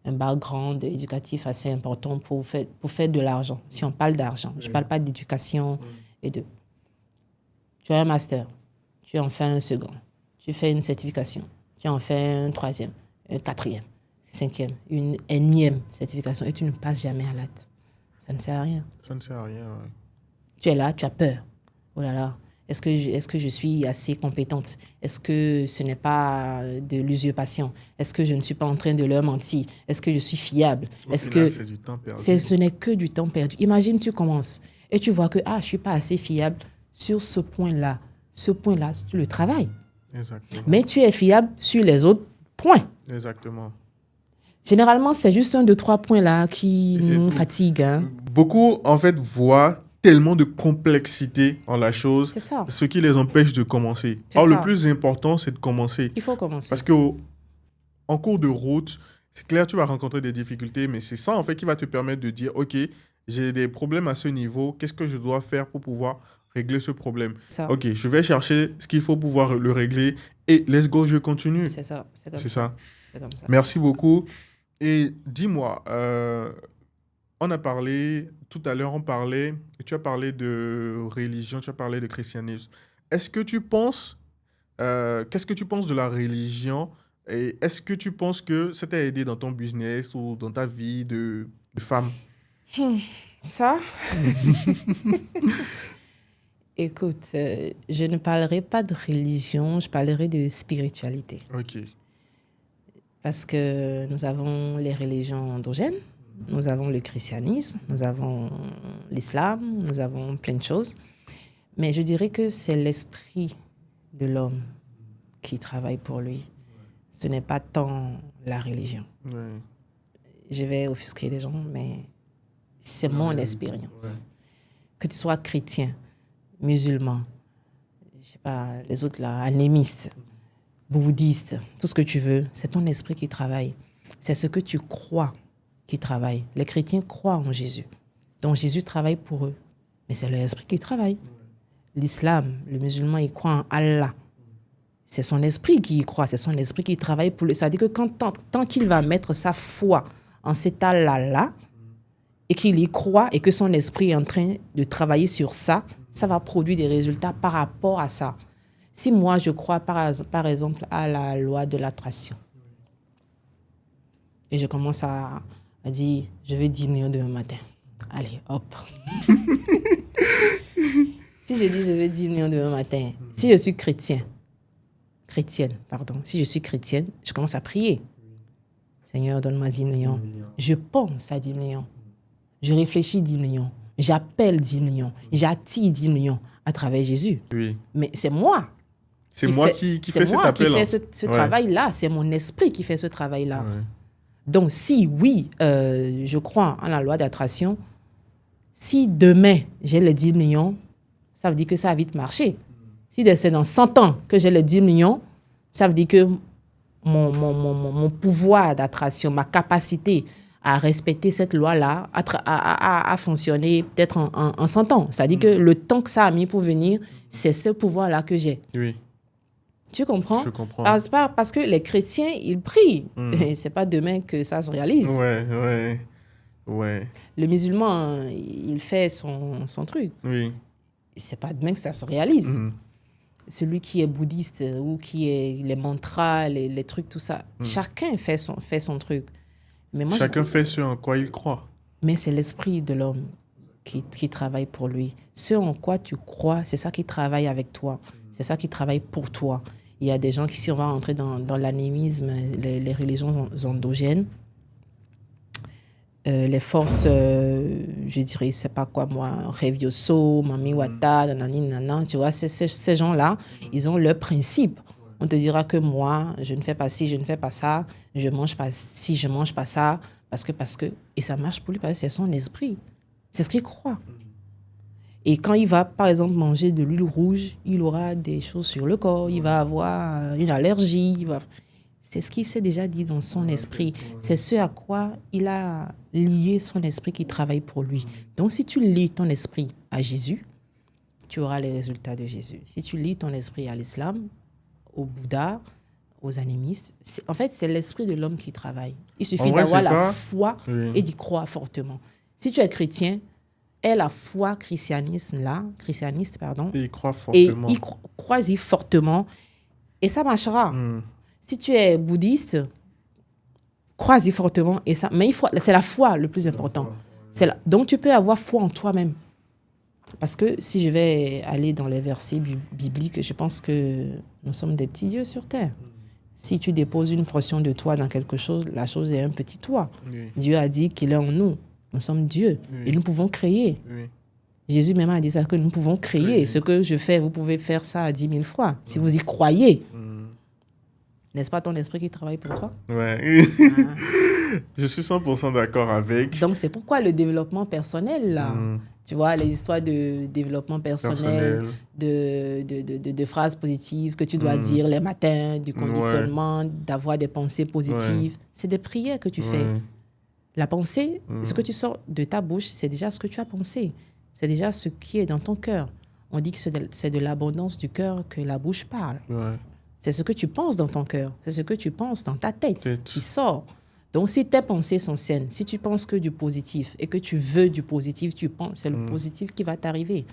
S1: un background éducatif assez important pour faire de l'argent. Si on parle d'argent, je ne parle pas d'éducation et de... Tu as un master, tu en fais un second, tu fais une certification, tu en fais un troisième, un quatrième, cinquième, une énième certification et tu ne passes jamais à l'acte. Ça ne sert à rien.
S2: Ça ne sert à rien. Ouais.
S1: Tu es là, tu as peur. Oh là là, est-ce que je suis assez compétente? Est-ce que ce n'est pas de l'usurpation? Est-ce que je ne suis pas en train de leur mentir? Est-ce que je suis fiable?
S2: Au
S1: Est-ce
S2: final,
S1: que
S2: c'est du temps perdu.
S1: ce n'est que du temps perdu? Imagine, tu commences et tu vois que je ne suis pas assez fiable sur ce point-là. Ce point-là, tu le travailles.
S2: Exactement.
S1: Mais tu es fiable sur les autres points.
S2: Exactement.
S1: Généralement, c'est juste un de trois points là qui
S2: Et c'est
S1: nous
S2: tout.
S1: fatiguent. Hein.
S2: Beaucoup, en fait, voient tellement de complexité en la chose,
S1: C'est ça.
S2: ce qui les empêche de commencer.
S1: C'est
S2: Or,
S1: ça.
S2: le plus important, c'est de commencer.
S1: Il faut commencer.
S2: Parce que en cours de route, c'est clair, tu vas rencontrer des difficultés, mais c'est ça, en fait, qui va te permettre de dire, OK, j'ai des problèmes à ce niveau, qu'est-ce que je dois faire pour pouvoir régler ce problème?
S1: Ça.
S2: OK, je vais chercher ce qu'il faut pour pouvoir le régler et let's go, je continue.
S1: C'est ça. C'est comme
S2: C'est
S1: ça.
S2: ça.
S1: C'est comme ça.
S2: Merci beaucoup. Et dis-moi, on a parlé, tout à l'heure, tu as parlé de religion, tu as parlé de christianisme. Est-ce que tu penses, qu'est-ce que tu penses de la religion et est-ce que tu penses que ça t'a aidé dans ton business ou dans ta vie de femme?
S1: Ça. Écoute, je ne parlerai pas de religion, je parlerai de spiritualité.
S2: Ok.
S1: Parce que nous avons les religions endogènes, nous avons le christianisme, nous avons l'islam, nous avons plein de choses. Mais je dirais que c'est l'esprit de l'homme qui travaille pour lui. Ce n'est pas tant la religion.
S2: Ouais.
S1: Je vais offusquer les gens, mais c'est mon expérience.
S2: Ouais.
S1: Que tu sois chrétien, musulman, je sais pas, les autres là, animistes, bouddhistes, tout ce que tu veux, c'est ton esprit qui travaille. C'est ce que tu crois qui travaille. Les chrétiens croient en Jésus. Donc Jésus travaille pour eux. Mais c'est l'esprit qui travaille. L'islam, le musulman, il croit en Allah. C'est son esprit qui y croit, c'est son esprit qui travaille pour lui. Ça veut dire que tant qu'il va mettre sa foi en cet Allah-là, et qu'il y croit, et que son esprit est en train de travailler sur ça, ça va produire des résultats par rapport à ça. Si moi, je crois par exemple à la loi de l'attraction, et je commence à dire, je veux 10 millions demain matin. Allez, hop. Si je dis, je veux 10 millions demain matin, si je suis chrétienne, si je suis chrétienne, je commence à prier. Seigneur, donne-moi 10 millions. Je pense à 10 millions. Je réfléchis 10 millions. J'appelle 10 millions. J'attire 10 millions à travers Jésus.
S2: Oui.
S1: Mais c'est moi.
S2: C'est moi qui fais cet appel.
S1: C'est moi qui fais ce travail-là. C'est mon esprit qui fait ce travail-là.
S2: Ouais.
S1: Donc, si oui, je crois en la loi d'attraction, si demain j'ai les 10 millions, ça veut dire que ça a vite marché. Si c'est dans 100 ans que j'ai les 10 millions, ça veut dire que mon pouvoir d'attraction, ma capacité à respecter cette loi-là, à fonctionner peut-être en 100 ans. C'est-à-dire que le temps que ça a mis pour venir, c'est ce pouvoir-là que j'ai.
S2: Oui.
S1: Tu comprends?
S2: Je comprends.
S1: Parce que les chrétiens, ils prient. Et c'est pas demain que ça se réalise.
S2: Ouais.
S1: Le musulman, il fait son truc.
S2: Oui.
S1: C'est pas demain que ça se réalise. Celui qui est bouddhiste ou qui est les mantras, les trucs, tout ça, chacun fait son truc. Mais moi,
S2: chacun fait ce en quoi il croit.
S1: Mais c'est l'esprit de l'homme qui travaille pour lui. Ce en quoi tu crois, c'est ça qui travaille avec toi. C'est ça qui travaille pour toi. Il y a des gens qui, si on va rentrer dans l'animisme, les religions endogènes, les forces, je dirais, c'est pas quoi moi, Revioso, Mami Wata, nanani, nanana, tu vois, ces gens-là, ils ont leur principe. On te dira que moi, je ne fais pas ci, je ne fais pas ça, je mange pas ci, je mange pas ça, parce que, et ça marche pour lui parce que c'est son esprit. C'est ce qu'il croit. Et quand il va, par exemple, manger de l'huile rouge, il aura des choses sur le corps, il va avoir une allergie, c'est ce qu'il s'est déjà dit dans son esprit. C'est ce à quoi il a lié son esprit qui travaille pour lui. Donc, si tu lis ton esprit à Jésus, tu auras les résultats de Jésus. Si tu lis ton esprit à l'islam, au Bouddha, aux animistes, en fait, c'est l'esprit de l'homme qui travaille. Il suffit d'avoir la foi et d'y croire fortement. Si tu es chrétien, aie la foi christianiste, et
S2: il croit fortement.
S1: Et crois-y fortement, et ça marchera. Si tu es bouddhiste, crois-y fortement, et ça, mais c'est la foi le plus important. Donc tu peux avoir foi en toi-même. Parce que si je vais aller dans les versets bibliques, je pense que nous sommes des petits dieux sur terre. Si tu déposes une portion de toi dans quelque chose, la chose est un petit toi.
S2: Oui.
S1: Dieu a dit qu'il est en nous. Nous sommes Dieu.
S2: Oui.
S1: Et nous pouvons créer.
S2: Oui.
S1: Jésus même a dit ça, que nous pouvons créer. Ce que je fais, vous pouvez faire ça à 10 000 fois. Si vous y croyez. N'est-ce pas ton esprit qui travaille pour toi?
S2: Ouais. Je suis 100% d'accord avec.
S1: Donc, c'est pourquoi le développement personnel, là, tu vois, les histoires de développement personnel. De phrases positives que tu dois dire les matins, du conditionnement, d'avoir des pensées positives. C'est des prières que tu fais. La pensée, ce que tu sors de ta bouche, c'est déjà ce que tu as pensé. C'est déjà ce qui est dans ton cœur. On dit que c'est de l'abondance du cœur que la bouche parle. Ouais. C'est ce que tu penses dans ton cœur. C'est ce que tu penses dans ta tête qui sort. Donc, si tes pensées sont saines, si tu penses que du positif et que tu veux du positif, tu penses, c'est le positif qui va t'arriver.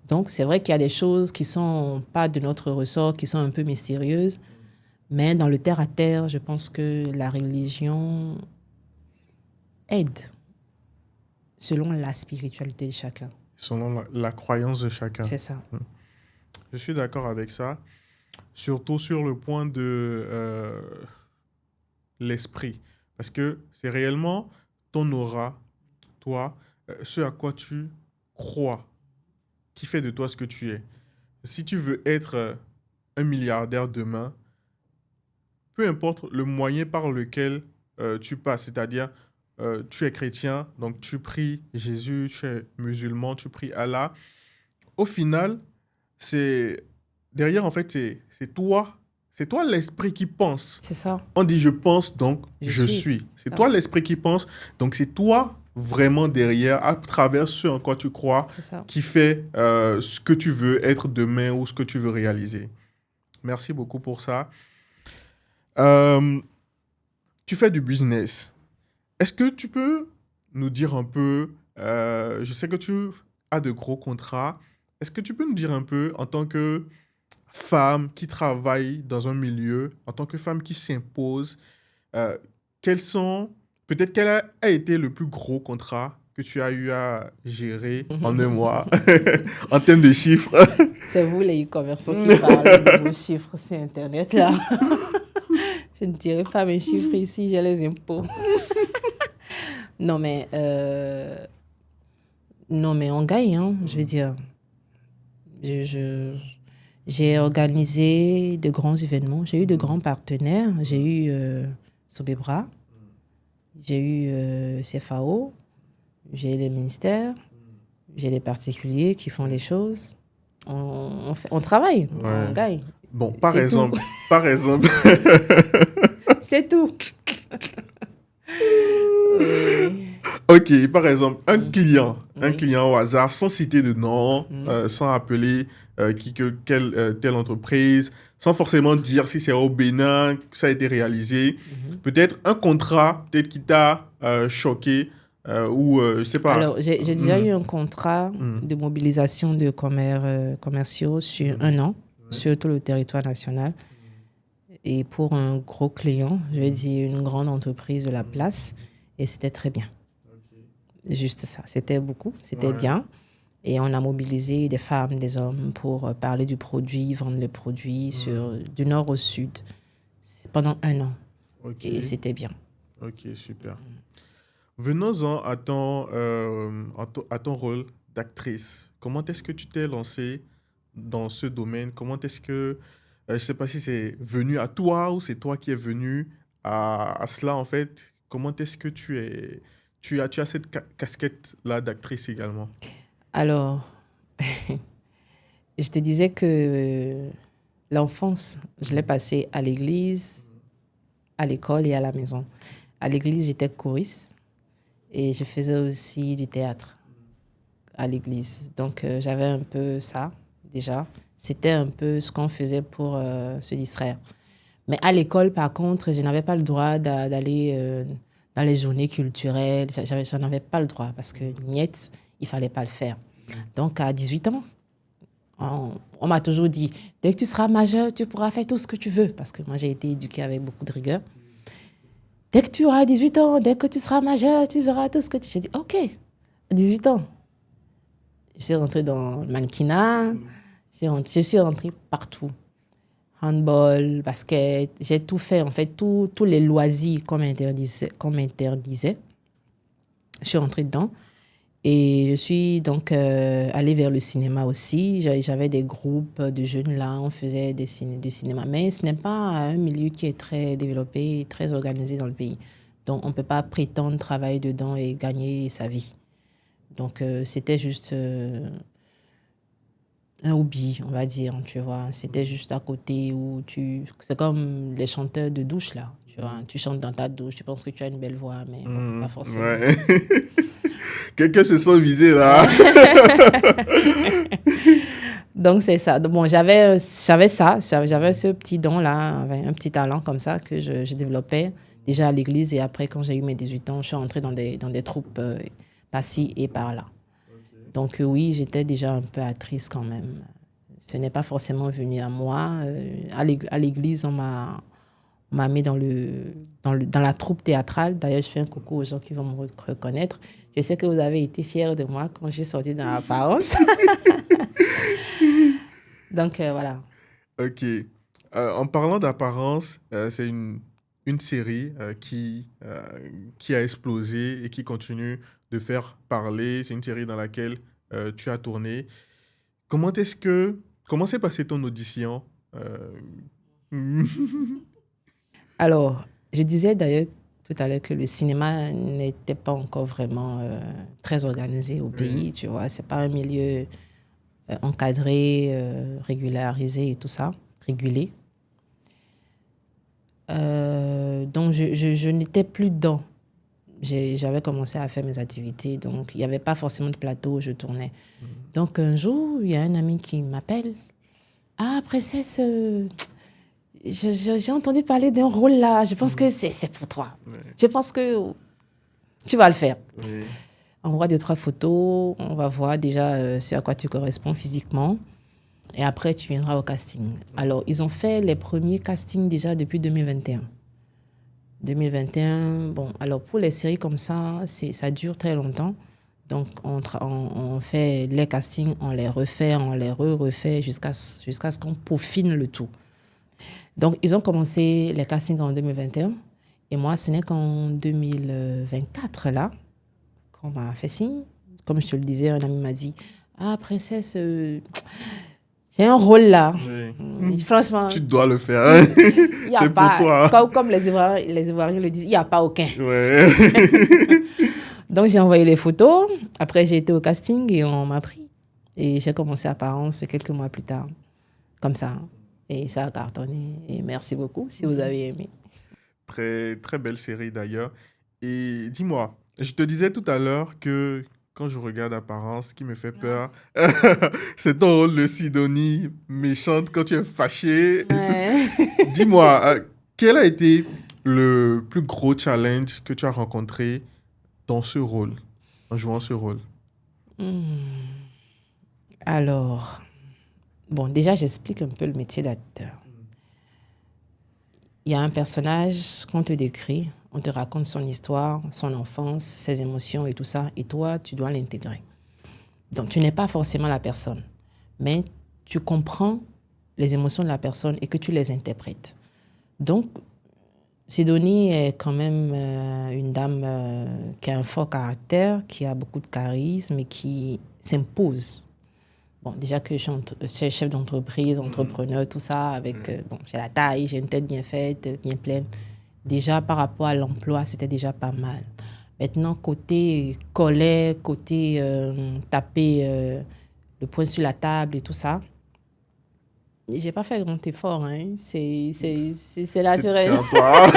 S1: Donc, c'est vrai qu'il y a des choses qui ne sont pas de notre ressort, qui sont un peu mystérieuses. Mais dans le terre-à-terre, je pense que la religion aide selon la spiritualité de chacun.
S2: Selon la croyance de chacun.
S1: C'est ça.
S2: Je suis d'accord avec ça. Surtout sur le point de l'esprit. Parce que c'est réellement ton aura, toi, ce à quoi tu crois, qui fait de toi ce que tu es. Si tu veux être un milliardaire demain, peu importe le moyen par lequel tu passes, c'est-à-dire tu es chrétien, donc tu pries Jésus, tu es musulman, tu pries Allah. Au final, c'est derrière en fait c'est toi l'esprit qui pense.
S1: C'est ça.
S2: On dit je pense donc je suis. C'est
S1: ça.
S2: toi l'esprit qui pense, donc c'est toi vraiment derrière à travers ce en quoi tu crois
S1: C'est ça.
S2: qui fait ce que tu veux être demain ou ce que tu veux réaliser. Merci beaucoup pour ça. Tu fais du business. Est-ce que tu peux nous dire un peu, je sais que tu as de gros contrats, est-ce que tu peux nous dire un peu en tant que femme qui travaille dans un milieu, en tant que femme qui s'impose, euh, peut-être quel a été le plus gros contrat que tu as eu à gérer en un mois en termes de chiffres?
S1: C'est vous les e-commerçants qui parlent de vos chiffres sur Internet là. Je ne dirai pas mes chiffres ici, j'ai les impôts. Non mais on gagne, hein, je veux dire. J'ai organisé de grands événements, j'ai eu de grands partenaires, j'ai eu Sobebra, j'ai eu CFAO, j'ai les ministères, j'ai les particuliers qui font les choses. On travaille,
S2: Ouais.
S1: on gagne.
S2: Bon, par exemple,
S1: C'est tout. Oui.
S2: ok, par exemple, un client
S1: Oui.
S2: au hasard, sans citer de nom, sans appeler telle entreprise, sans forcément dire si c'est au Bénin que ça a été réalisé. Peut-être un contrat, peut-être qui t'a choqué, ou je sais pas.
S1: Alors, j'ai déjà eu un contrat de mobilisation de commerciaux sur un an, sur tout le territoire national. Et pour un gros client, je vais dire une grande entreprise de la place, et c'était très bien. Juste ça, c'était beaucoup, c'était bien. Et on a mobilisé des femmes, des hommes pour parler du produit, vendre le produit du nord au sud pendant un an. Et c'était bien.
S2: Ok, super. Venons-en à à ton rôle d'actrice. Comment est-ce que tu t'es lancée dans ce domaine? Comment est-ce que, je ne sais pas si c'est venu à toi ou c'est toi qui es venu à cela en fait. Comment est-ce que tu as cette casquette-là d'actrice également?
S1: Alors, je te disais que l'enfance, je l'ai passée à l'église, à l'école et à la maison. À l'église, j'étais choriste et je faisais aussi du théâtre à l'église. Donc, j'avais un peu ça déjà. C'était un peu ce qu'on faisait pour se distraire. Mais à l'école, par contre, je n'avais pas le droit d'aller dans les journées culturelles. J'en avais pas le droit parce que niet, il fallait pas le faire. Donc, à 18 ans, on m'a toujours dit, dès que tu seras majeur, tu pourras faire tout ce que tu veux. Parce que moi, j'ai été éduquée avec beaucoup de rigueur. Dès que tu auras 18 ans, dès que tu seras majeur, tu verras tout ce que tu... J'ai dit, OK, à 18 ans. Je suis rentrée dans le mannequinat. Je suis rentrée partout. Handball, basket, j'ai tout fait. En fait, tous les loisirs qu'on m'interdisait. Je suis rentrée dedans. Et je suis donc allée vers le cinéma aussi. J'avais des groupes de jeunes là, on faisait du cinéma. Mais ce n'est pas un milieu qui est très développé, très organisé dans le pays. Donc, on ne peut pas prétendre travailler dedans et gagner sa vie. Donc, c'était juste un hobby, on va dire, tu vois. C'était juste à côté où c'est comme les chanteurs de douche là, tu vois. Tu chantes dans ta douche, tu penses que tu as une belle voix, mais bon, pas forcément.
S2: Ouais. Quelqu'un se sent visé là.
S1: Donc, c'est ça. Bon, j'avais ça. J'avais ce petit don-là, un petit talent comme ça que je développais déjà à l'église. Et après, quand j'ai eu mes 18 ans, je suis entrée dans des troupes par-ci et par-là. Donc, oui, j'étais déjà un peu actrice quand même. Ce n'est pas forcément venu à moi. À l'église, on m'a mis dans la troupe théâtrale. D'ailleurs, je fais un coucou aux gens qui vont me reconnaître. Je sais que vous avez été fiers de moi quand j'ai sorti dans Apparence. Donc, voilà.
S2: Ok. En parlant d'apparence, c'est une série qui a explosé et qui continue de faire parler. C'est une série dans laquelle tu as tourné. Comment s'est passée ton audition?
S1: Alors, je disais d'ailleurs tout à l'heure que le cinéma n'était pas encore vraiment très organisé au pays, tu vois. C'est pas un milieu encadré, régularisé et tout ça, régulé. Donc, je n'étais plus dedans. J'avais commencé à faire mes activités, donc il n'y avait pas forcément de plateau où je tournais. Donc, un jour, il y a un ami qui m'appelle. Ah, princesse, j'ai entendu parler d'un rôle là. Je pense que c'est pour toi.
S2: Ouais.
S1: Je pense que tu vas le faire.
S2: Oui.
S1: On voit 2-3 photos, on va voir déjà ce à quoi tu corresponds physiquement. Et après, tu viendras au casting. Alors, ils ont fait les premiers castings déjà depuis 2021. 2021, bon, alors pour les séries comme ça, ça dure très longtemps. Donc, on fait les castings, on les refait, on les refait jusqu'à ce qu'on peaufine le tout. Donc, ils ont commencé les castings en 2021. Et moi, ce n'est qu'en 2024, là, qu'on m'a fait signe. Comme je te le disais, un ami m'a dit « Ah, princesse, j'ai un rôle là.
S2: Oui.
S1: Franchement,
S2: Tu dois le faire.
S1: y a
S2: C'est
S1: pas,
S2: pour toi.
S1: comme les Ivoiriens le disent, il n'y a pas aucun. »
S2: Ouais.
S1: Donc, j'ai envoyé les photos. Après, j'ai été au casting et on m'a pris. Et j'ai commencé Apparence quelques mois plus tard. Comme ça. Et ça a cartonné. Et merci beaucoup si vous avez aimé.
S2: Très, très belle série d'ailleurs. Et dis-moi, je te disais tout à l'heure que quand je regarde Apparence, ce qui me fait peur, c'est ton rôle de Sidonie, méchante quand tu es fâchée.
S1: Ouais.
S2: Dis-moi, quel a été le plus gros challenge que tu as rencontré dans ce rôle, en jouant ce rôle?
S1: Alors, bon, déjà, j'explique un peu le métier d'acteur. Il y a un personnage qu'on te décrit, on te raconte son histoire, son enfance, ses émotions et tout ça, et toi, tu dois l'intégrer. Donc, tu n'es pas forcément la personne, mais tu comprends les émotions de la personne et que tu les interprètes. Donc, Sidonie est quand même une dame qui a un fort caractère, qui a beaucoup de charisme et qui s'impose. Bon, déjà que je suis chef d'entreprise, entrepreneur, tout ça, avec, bon, j'ai la taille, j'ai une tête bien faite, bien pleine. Déjà, par rapport à l'emploi, c'était déjà pas mal. Maintenant, côté colère, côté taper le poing sur la table et tout ça, j'ai pas fait grand effort, hein. C'est naturel.
S2: C'est en toi.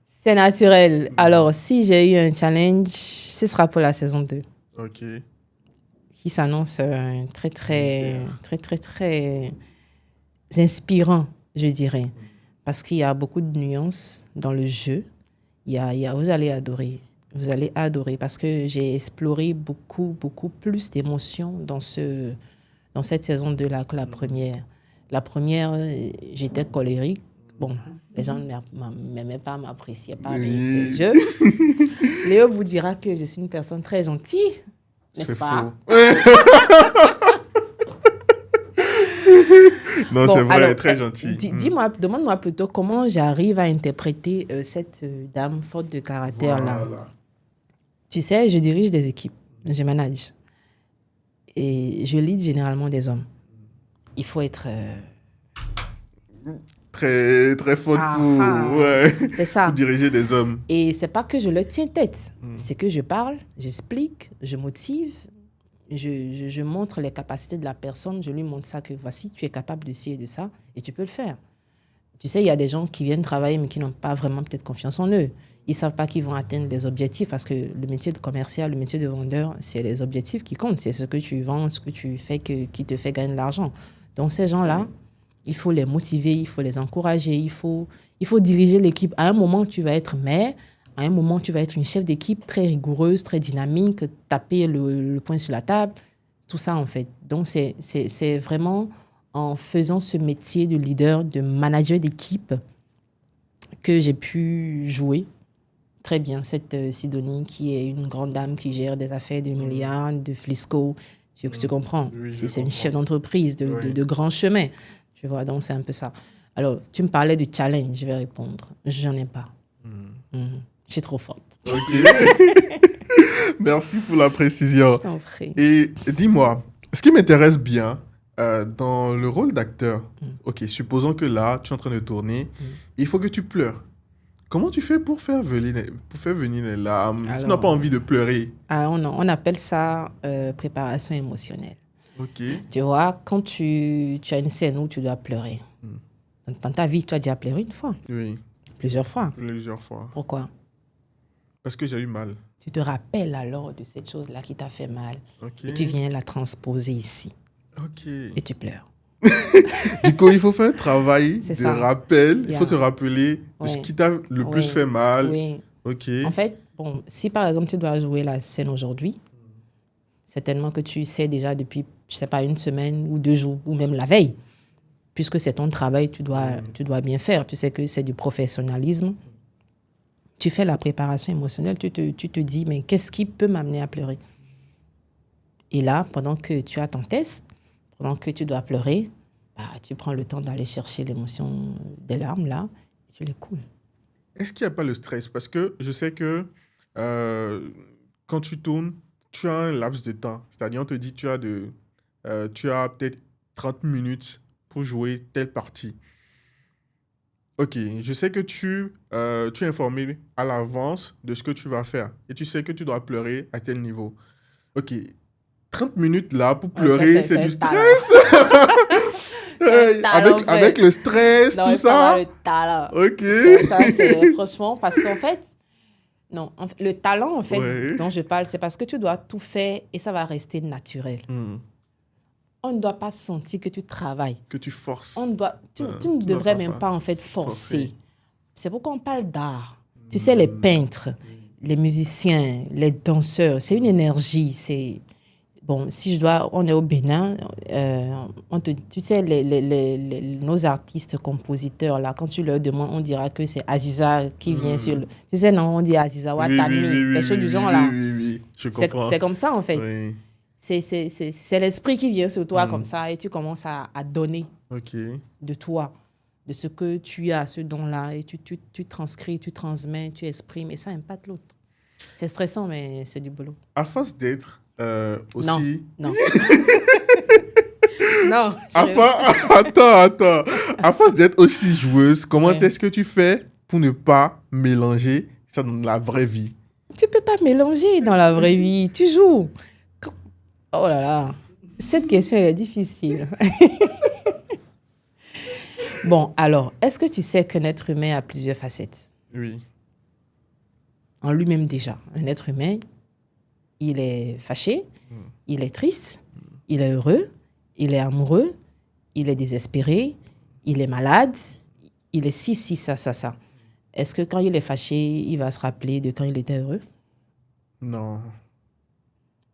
S1: C'est naturel. Alors, si j'ai eu un challenge, ce sera pour la saison 2.
S2: Ok.
S1: Qui s'annonce très inspirant, je dirais. Parce qu'il y a beaucoup de nuances dans le jeu. Vous allez adorer. Vous allez adorer parce que j'ai exploré beaucoup plus d'émotions dans cette saison 2 là que la première. La première, j'étais colérique. Bon, les gens ne m'aimaient pas, ne m'appréciaient pas, mais c'est le jeu. Léo vous dira que je suis une personne très gentille, n'est-ce pas?
S2: Faux. Non,
S1: Bon,
S2: c'est vrai,
S1: alors,
S2: très gentil.
S1: Demande-moi plutôt comment j'arrive à interpréter cette dame forte de caractère-là.
S2: Voilà.
S1: Tu sais, je dirige des équipes, je manage. Et je lead généralement des hommes. Il faut être...
S2: Très, très forte
S1: c'est ça.
S2: pour diriger des hommes.
S1: Et c'est pas que je leur tiens tête. C'est que je parle, j'explique, je motive, je montre les capacités de la personne, je lui montre ça que voici, tu es capable de ci et de ça, et tu peux le faire. Tu sais, il y a des gens qui viennent travailler mais qui n'ont pas vraiment peut-être confiance en eux. Ils ne savent pas qu'ils vont atteindre les objectifs parce que le métier de commercial, le métier de vendeur, c'est les objectifs qui comptent. C'est ce que tu vends, ce que tu fais qui te fait gagner de l'argent. Donc ces gens-là, il faut les motiver, il faut les encourager, il faut diriger l'équipe. À un moment, tu vas être mère, à un moment, tu vas être une chef d'équipe très rigoureuse, très dynamique, taper le poing sur la table, tout ça en fait. Donc c'est vraiment en faisant ce métier de leader, de manager d'équipe, que j'ai pu jouer très bien cette Sidonie qui est une grande dame qui gère des affaires de milliards, de Flisco. Tu comprends?
S2: Oui,
S1: c'est
S2: je
S1: une
S2: comprends.
S1: chef d'entreprise de grand chemin. Tu vois, donc c'est un peu ça. Alors, tu me parlais du challenge, je vais répondre. J'en ai pas. Je suis trop forte.
S2: Ok. Merci pour la précision.
S1: Je t'en prie.
S2: Et dis-moi, ce qui m'intéresse bien dans le rôle d'acteur, ok, supposons que là, tu es en train de tourner, il faut que tu pleures. Comment tu fais pour faire venir les larmes? Tu n'as
S1: Alors,
S2: pas envie de pleurer.
S1: on appelle ça préparation émotionnelle.
S2: Ok.
S1: Tu vois, quand tu as une scène où tu dois pleurer, dans ta vie, tu as déjà pleuré une fois,
S2: Oui,
S1: plusieurs fois.
S2: plusieurs fois.
S1: Pourquoi?
S2: Parce que j'ai eu mal.
S1: Tu te rappelles alors de cette chose-là qui t'a fait mal.
S2: Ok.
S1: Et tu viens la transposer ici.
S2: Ok.
S1: Et tu pleures.
S2: Du coup, il faut faire un travail
S1: C'est
S2: de
S1: ça.
S2: rappel. Il
S1: Yeah.
S2: faut te rappeler de ce
S1: Ouais.
S2: qui t'a le plus fait mal.
S1: Oui.
S2: Ok.
S1: En fait, bon, si par exemple tu dois jouer la scène aujourd'hui, certainement que tu sais déjà depuis, je sais pas, une semaine ou 2 jours, ou même la veille, puisque c'est ton travail, tu dois bien faire. Tu sais que c'est du professionnalisme. Tu fais la préparation émotionnelle, tu te dis, mais qu'est-ce qui peut m'amener à pleurer? Et là, pendant que tu as ton test, pendant que tu dois pleurer, bah, tu prends le temps d'aller chercher l'émotion des larmes, là, et tu les coules.
S2: Est-ce qu'il n'y a pas le stress? Parce que je sais que quand tu tournes, tu as un laps de temps. C'est-à-dire, on te dit, tu as peut-être 30 minutes pour jouer telle partie. Ok, je sais que tu es informé à l'avance de ce que tu vas faire. Et tu sais que tu dois pleurer à tel niveau. Ok, 30 minutes là pour
S1: Ouais, ça,
S2: pleurer, c'est
S1: un
S2: du
S1: talent.
S2: stress.
S1: C'est un talent,
S2: Avec,
S1: frère.
S2: avec le stress,
S1: Non,
S2: tout
S1: il faut avoir
S2: ça.
S1: le talent.
S2: Ok.
S1: C'est franchement, parce qu'en fait, non, le talent, en fait,
S2: Ouais.
S1: dont je parle, c'est parce que tu dois tout faire et ça va rester naturel. On ne doit pas sentir que tu travailles.
S2: Que tu forces.
S1: Tu ne
S2: Tu dois
S1: devrais
S2: pas
S1: même
S2: faire.
S1: pas, en fait, forcer.
S2: Forcer.
S1: C'est pourquoi on parle d'art. Tu sais, les peintres, les musiciens, les danseurs, c'est une énergie. C'est... Bon, si je dois... On est au Bénin, tu sais, nos artistes, compositeurs, là, quand tu leur demandes, on dira que c'est Aziza qui vient sur le... Tu sais, non, on dit Aziza Watani, quelque chose du genre, là.
S2: Oui, je comprends.
S1: C'est comme ça, en fait.
S2: Oui,
S1: C'est l'esprit qui vient sur toi comme ça et tu commences à donner
S2: ok.
S1: de toi, de ce que tu as, ce don-là, et tu transcris, tu transmets, tu exprimes, et ça impacte l'autre. C'est stressant, mais c'est du boulot.
S2: À force d'être aussi...
S1: Non. Non.
S2: Attends. À force d'être aussi joueuse, comment
S1: Ouais.
S2: est-ce que tu fais pour ne pas mélanger ça dans la vraie vie?
S1: Tu peux pas mélanger dans la vraie vie. Tu joues. Oh là là. Cette question, elle est difficile. Bon, alors, est-ce que tu sais qu'un être humain a plusieurs facettes?
S2: Oui.
S1: En lui-même déjà. Un être humain, il est fâché, il est triste, il est heureux, il est amoureux, il est désespéré, il est malade, il est ça. Est-ce que quand il est fâché, il va se rappeler de quand il était heureux?
S2: Non.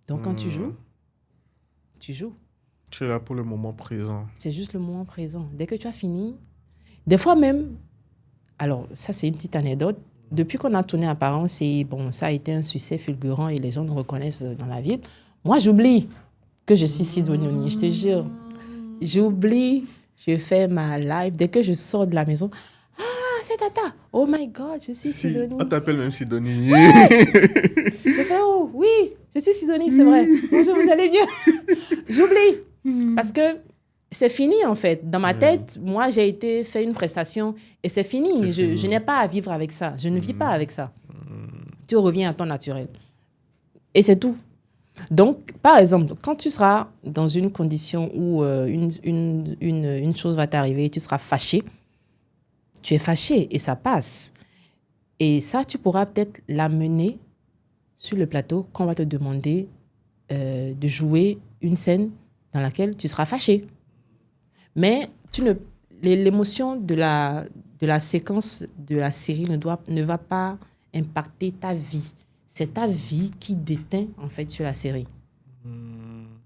S1: Donc quand tu joues,
S2: Tu es là pour le moment présent.
S1: c'est juste le moment présent. Dès que tu as fini, des fois même, alors ça c'est une petite anecdote, depuis qu'on a tourné Apparence, ça a été un succès fulgurant et les gens nous reconnaissent dans la ville. Moi, j'oublie que je suis Sidonie, je te jure. J'oublie, je fais ma live. Dès que je sors de la maison, ah, c'est Tata. Oh my God, je suis Sidonie.
S2: On t'appelle même Sidonie.
S1: Je fais, oh oui, je suis Sidonie, c'est vrai. Bonjour, vous allez bien? J'oublie. Parce que c'est fini, en fait. Dans ma tête, moi, j'ai été fait une prestation et c'est fini. Je n'ai pas à vivre avec ça. Je ne vis pas avec ça. Tu reviens à ton naturel. Et c'est tout. Donc, par exemple, quand tu seras dans une condition où une chose va t'arriver, tu seras fâché, tu es fâché et ça passe. Et ça, tu pourras peut-être l'amener sur le plateau quand on va te demander de jouer une scène dans laquelle tu seras fâché. Mais l'émotion de la séquence de la série ne va pas impacter ta vie. C'est ta vie qui déteint, en fait, sur la série.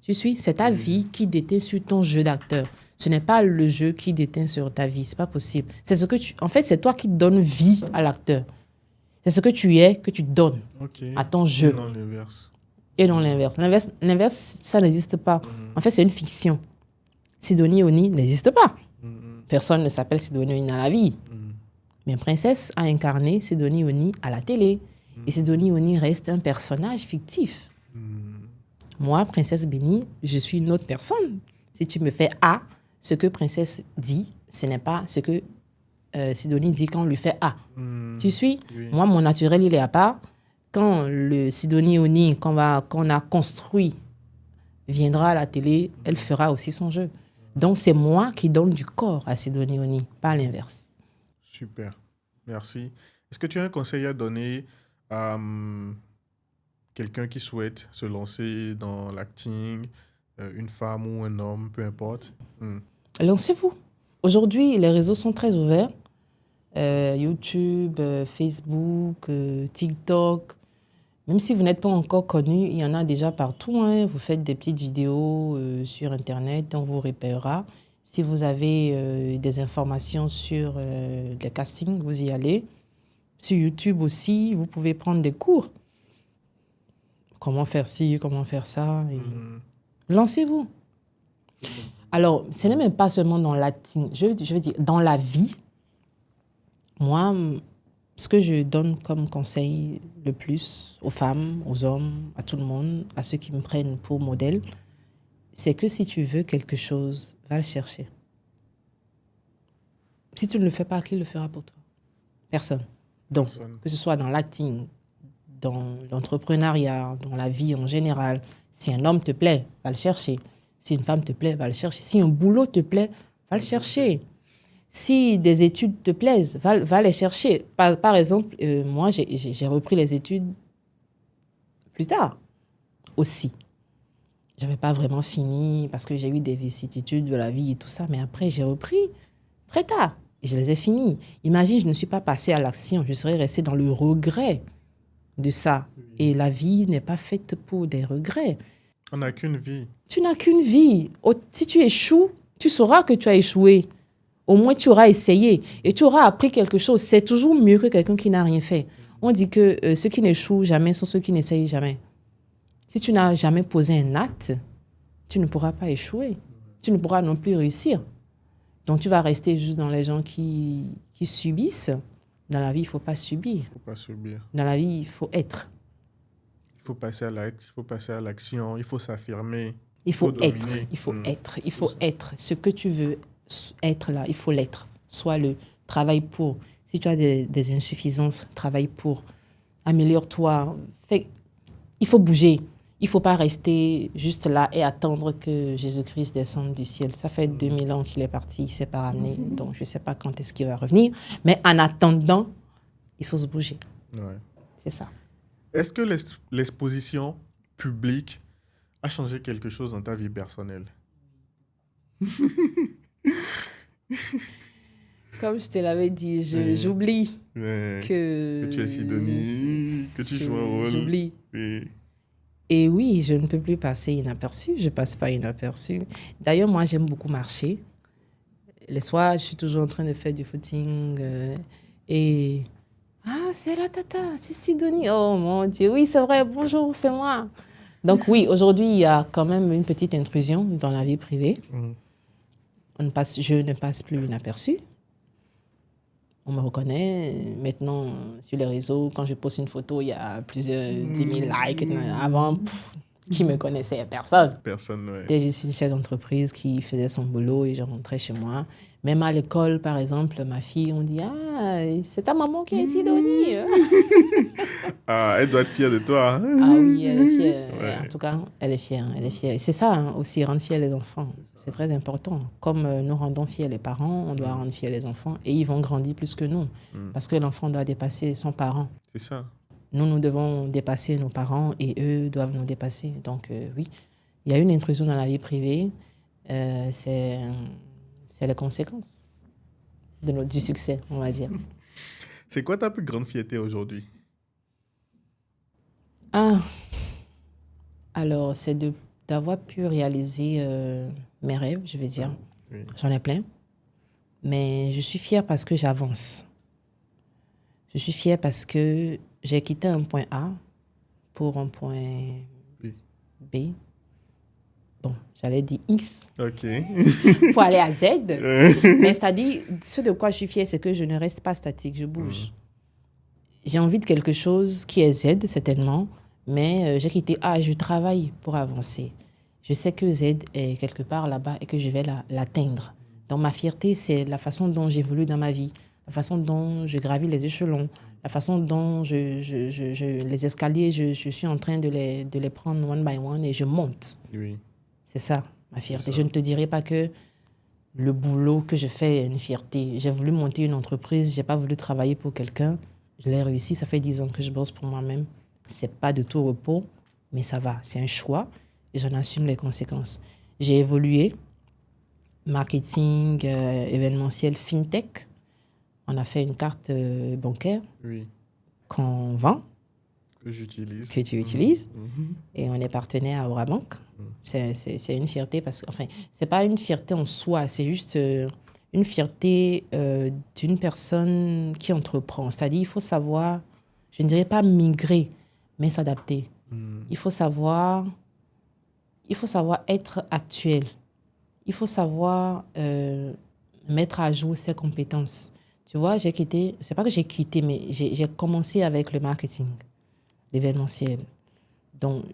S1: Tu suis? C'est ta vie qui déteint sur ton jeu d'acteur. Ce n'est pas le jeu qui déteint sur ta vie. C'est pas possible. C'est ce que en fait, c'est toi qui donnes vie à l'acteur. C'est ce que tu es que tu donnes à ton jeu.
S2: Et non l'inverse.
S1: Et non l'inverse. L'inverse, ça n'existe pas. En fait, c'est une fiction. Sidonie Oni n'existe pas. Personne ne s'appelle Sidonie Oni dans la vie. Mais Princesse a incarné Sidonie Oni à la télé. Et Sidonie Oni reste un personnage fictif. Moi, Princesse Bénie, je suis une autre personne. Si tu me fais A, ce que Princesse dit, ce n'est pas ce que Sidonie dit quand on lui fait A. Tu suis? Oui. Moi, mon naturel, il est à part. Quand le Sidonie Oni qu'on a construit viendra à la télé, elle fera aussi son jeu. Donc, c'est moi qui donne du corps à Sidonie Oni, pas l'inverse.
S2: Super. Merci. Est-ce que tu as un conseil à donner à quelqu'un qui souhaite se lancer dans l'acting, une femme ou un homme, peu importe?
S1: Lancez-vous. Aujourd'hui, les réseaux sont très ouverts. YouTube, Facebook, TikTok. Même si vous n'êtes pas encore connu, il y en a déjà partout. Hein. Vous faites des petites vidéos sur Internet, on vous repérera. Si vous avez des informations sur les castings, vous y allez. Sur YouTube aussi, vous pouvez prendre des cours. Comment faire ci, comment faire ça. Et... Lancez-vous. Alors, ce n'est même pas seulement dans l'acting. Je veux dire, dans la vie, moi, ce que je donne comme conseil le plus aux femmes, aux hommes, à tout le monde, à ceux qui me prennent pour modèle, c'est que si tu veux quelque chose, va le chercher. Si tu ne le fais pas, qui le fera pour toi? Personne. Donc, que ce soit dans l'acting, dans l'entrepreneuriat, dans la vie en général, si un homme te plaît, va le chercher. Si une femme te plaît, va le chercher. Si un boulot te plaît, va le chercher. Si des études te plaisent, va les chercher. Par exemple, moi, j'ai repris les études plus tard aussi. Je n'avais pas vraiment fini parce que j'ai eu des vicissitudes de la vie et tout ça. Mais après, j'ai repris très tard. Et je les ai finis. Imagine, je ne suis pas passée à l'action. Je serais restée dans le regret de ça. Et la vie n'est pas faite pour des regrets.
S2: On n'a qu'une vie.
S1: Tu n'as qu'une vie. Si tu échoues, tu sauras que tu as échoué. Au moins, tu auras essayé et tu auras appris quelque chose. C'est toujours mieux que quelqu'un qui n'a rien fait. On dit que ceux qui n'échouent jamais sont ceux qui n'essayent jamais. Si tu n'as jamais posé un acte, tu ne pourras pas échouer. Tu ne pourras non plus réussir. Donc, tu vas rester juste dans les gens qui subissent. Dans la vie, il ne faut pas subir.
S2: Il ne faut pas subir.
S1: Dans la vie, il faut être.
S2: Il faut passer à l'acte, il faut passer à l'action, il faut s'affirmer.
S1: Il faut être. Il faut être. Il faut être. Ce que tu veux être là, il faut l'être. Sois-le. Travaille pour. Si tu as des insuffisances, travaille pour. Améliore-toi. Il faut bouger. Il ne faut pas rester juste là et attendre que Jésus-Christ descende du ciel. Ça fait 2000 ans qu'il est parti, il ne s'est pas ramené. Donc, je ne sais pas quand est-ce qu'il va revenir. Mais en attendant, il faut se bouger.
S2: Ouais.
S1: C'est ça.
S2: Est-ce que l'exposition publique a changé quelque chose dans ta vie personnelle?
S1: Comme je te l'avais dit, j'oublie que
S2: tu es Sidonie, que tu joues un rôle.
S1: J'oublie. Et oui, je ne peux plus passer inaperçu. Je ne passe pas inaperçu. D'ailleurs, moi, j'aime beaucoup marcher. Les soirs, je suis toujours en train de faire du footing. Et... Ah, c'est la tata, c'est Sidonie. Oh, mon Dieu, oui, c'est vrai. Bonjour, c'est moi. Donc oui, aujourd'hui, il y a quand même une petite intrusion dans la vie privée. Je ne passe plus inaperçu. On me reconnaît. Maintenant, sur les réseaux, quand je poste une photo, il y a plusieurs 10 000 likes. Avant, qui me connaissait? Personne.
S2: Personne, ouais.
S1: J'étais juste une chef d'entreprise qui faisait son boulot et je rentrais chez moi. Même à l'école, par exemple, ma fille, on dit « Ah, c'est ta maman qui est Sidonie. »
S2: Ah, elle doit être fière de toi. Hein?
S1: Ah oui, elle est fière.
S2: Ouais.
S1: En tout cas, elle est fière. Elle est fière. Et c'est ça aussi, rendre fiers les enfants. C'est très important. Comme nous rendons fiers les parents, on doit rendre fiers les enfants. Et ils vont grandir plus que nous. Parce que l'enfant doit dépasser son parent.
S2: C'est ça.
S1: Nous devons dépasser nos parents et eux doivent nous dépasser. Donc oui, il y a une intrusion dans la vie privée. C'est les conséquences du succès, on va dire.
S2: C'est quoi ta plus grande fierté aujourd'hui?
S1: Ah, alors c'est d'avoir pu réaliser mes rêves, je vais dire.
S2: Oui.
S1: J'en ai plein. Mais je suis fière parce que j'avance. Je suis fière parce que j'ai quitté un point A pour un point B. Bon, j'allais dire X
S2: Ok.
S1: pour aller à Z. Mais c'est-à-dire, ce de quoi je suis fière, c'est que je ne reste pas statique, je bouge. J'ai envie de quelque chose qui est Z, certainement, mais j'ai quitté A, je travaille pour avancer. Je sais que Z est quelque part là-bas et que je vais l'atteindre. Donc ma fierté, c'est la façon dont j'évolue dans ma vie, la façon dont je gravis les échelons, la façon dont les escaliers, je suis en train de les prendre one by one et je monte.
S2: Oui.
S1: C'est ça, ma fierté. Je ne te dirai pas que le boulot que je fais est une fierté. J'ai voulu monter une entreprise, je n'ai pas voulu travailler pour quelqu'un. Je l'ai réussi, ça fait 10 ans que je bosse pour moi-même. Ce n'est pas de tout repos, mais ça va, c'est un choix et j'en assume les conséquences. J'ai évolué, marketing, événementiel, fintech. On a fait une carte bancaire qu'on vend,
S2: que j'utilise.
S1: Que tu utilises, et on est partenaire à Orabank. C'est une fierté parce que, enfin, c'est pas une fierté en soi, c'est juste une fierté d'une personne qui entreprend. C'est-à-dire, il faut savoir, je ne dirais pas migrer, mais s'adapter. Il faut savoir être actuel. Il faut savoir mettre à jour ses compétences. Tu vois, c'est pas que j'ai quitté, mais j'ai commencé avec le marketing, l'événementiel. Donc,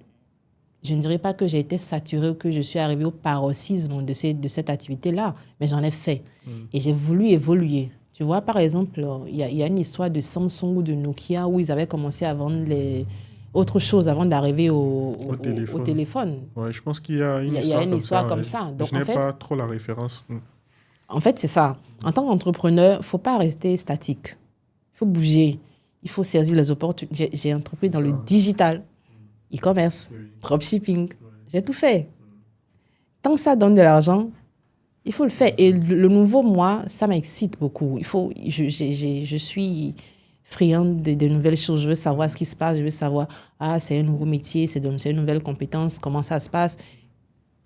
S1: je ne dirais pas que j'ai été saturée ou que je suis arrivée au paroxysme de cette activité-là, mais j'en ai fait. Et j'ai voulu évoluer. Tu vois, par exemple, il y a une histoire de Samsung ou de Nokia où ils avaient commencé à vendre autre chose avant d'arriver au téléphone.
S2: Ouais, je pense qu'il y a
S1: une histoire comme ça. Donc,
S2: je n'ai pas trop la référence.
S1: En fait, c'est ça. En tant qu'entrepreneur, il ne faut pas rester statique. Il faut bouger. Il faut saisir les opportunités. J'ai entrepris dans le digital, e-commerce, dropshipping. J'ai tout fait. Tant que ça donne de l'argent, il faut le faire. Et le nouveau moi, ça m'excite beaucoup. Je suis friande de nouvelles choses. Je veux savoir ce qui se passe. Je veux savoir, c'est un nouveau métier, c'est une nouvelle compétence, comment ça se passe.